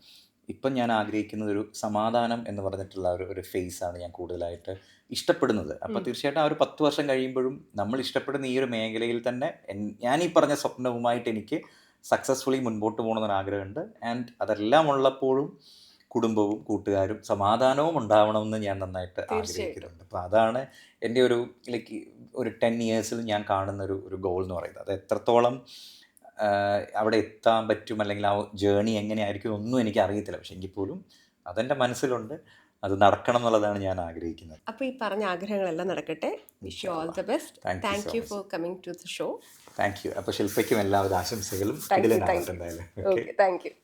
ഇപ്പം ഞാൻ ആഗ്രഹിക്കുന്നത് ഒരു സമാധാനം എന്ന് പറഞ്ഞിട്ടുള്ള ഒരു ഫേസാണ് ഞാൻ കൂടുതലായിട്ട് ഇഷ്ടപ്പെടുന്നത്. അപ്പോൾ തീർച്ചയായിട്ടും ആ ഒരു 10 വർഷം കഴിയുമ്പോഴും നമ്മൾ ഇഷ്ടപ്പെടുന്ന ഈ ഒരു മേഖലയിൽ തന്നെ ഞാൻ ഈ പറഞ്ഞ സ്വപ്നവുമായിട്ട് എനിക്ക് സക്സസ്ഫുള്ളി മുൻപോട്ട് പോകണമെന്നൊരാഗ്രഹമുണ്ട്. ആൻഡ് അതെല്ലാം ഉള്ളപ്പോഴും കുടുംബവും കൂട്ടുകാരും സമാധാനവും ഉണ്ടാവണമെന്ന് ഞാൻ നന്നായിട്ട് ആഗ്രഹിക്കുന്നുണ്ട്. അപ്പോൾ അതാണ് എൻ്റെ ഒരു 10 years ഞാൻ കാണുന്ന ഒരു ഗോൾ എന്ന് പറയുന്നത്. അത് എത്രത്തോളം അവിടെ എത്താൻ പറ്റും അല്ലെങ്കിൽ ആ ജേണി എങ്ങനെയായിരിക്കും ഒന്നും എനിക്ക് അറിയത്തില്ല, പക്ഷെ എങ്കിൽ പോലും അതെൻ്റെ മനസ്സിലുണ്ട്, അത് നടക്കണം എന്നുള്ളതാണ് ഞാൻ ആഗ്രഹിക്കുന്നത്. അപ്പോൾ ഈ പറഞ്ഞ ആഗ്രഹങ്ങളെല്ലാം നടക്കട്ടെ. Wish you all the best. Thank you for coming to the show. Thank you. അപ്പോൾ ശില്പയ്ക്കും എല്ലാവിധ ആശംസകളും. Thank U.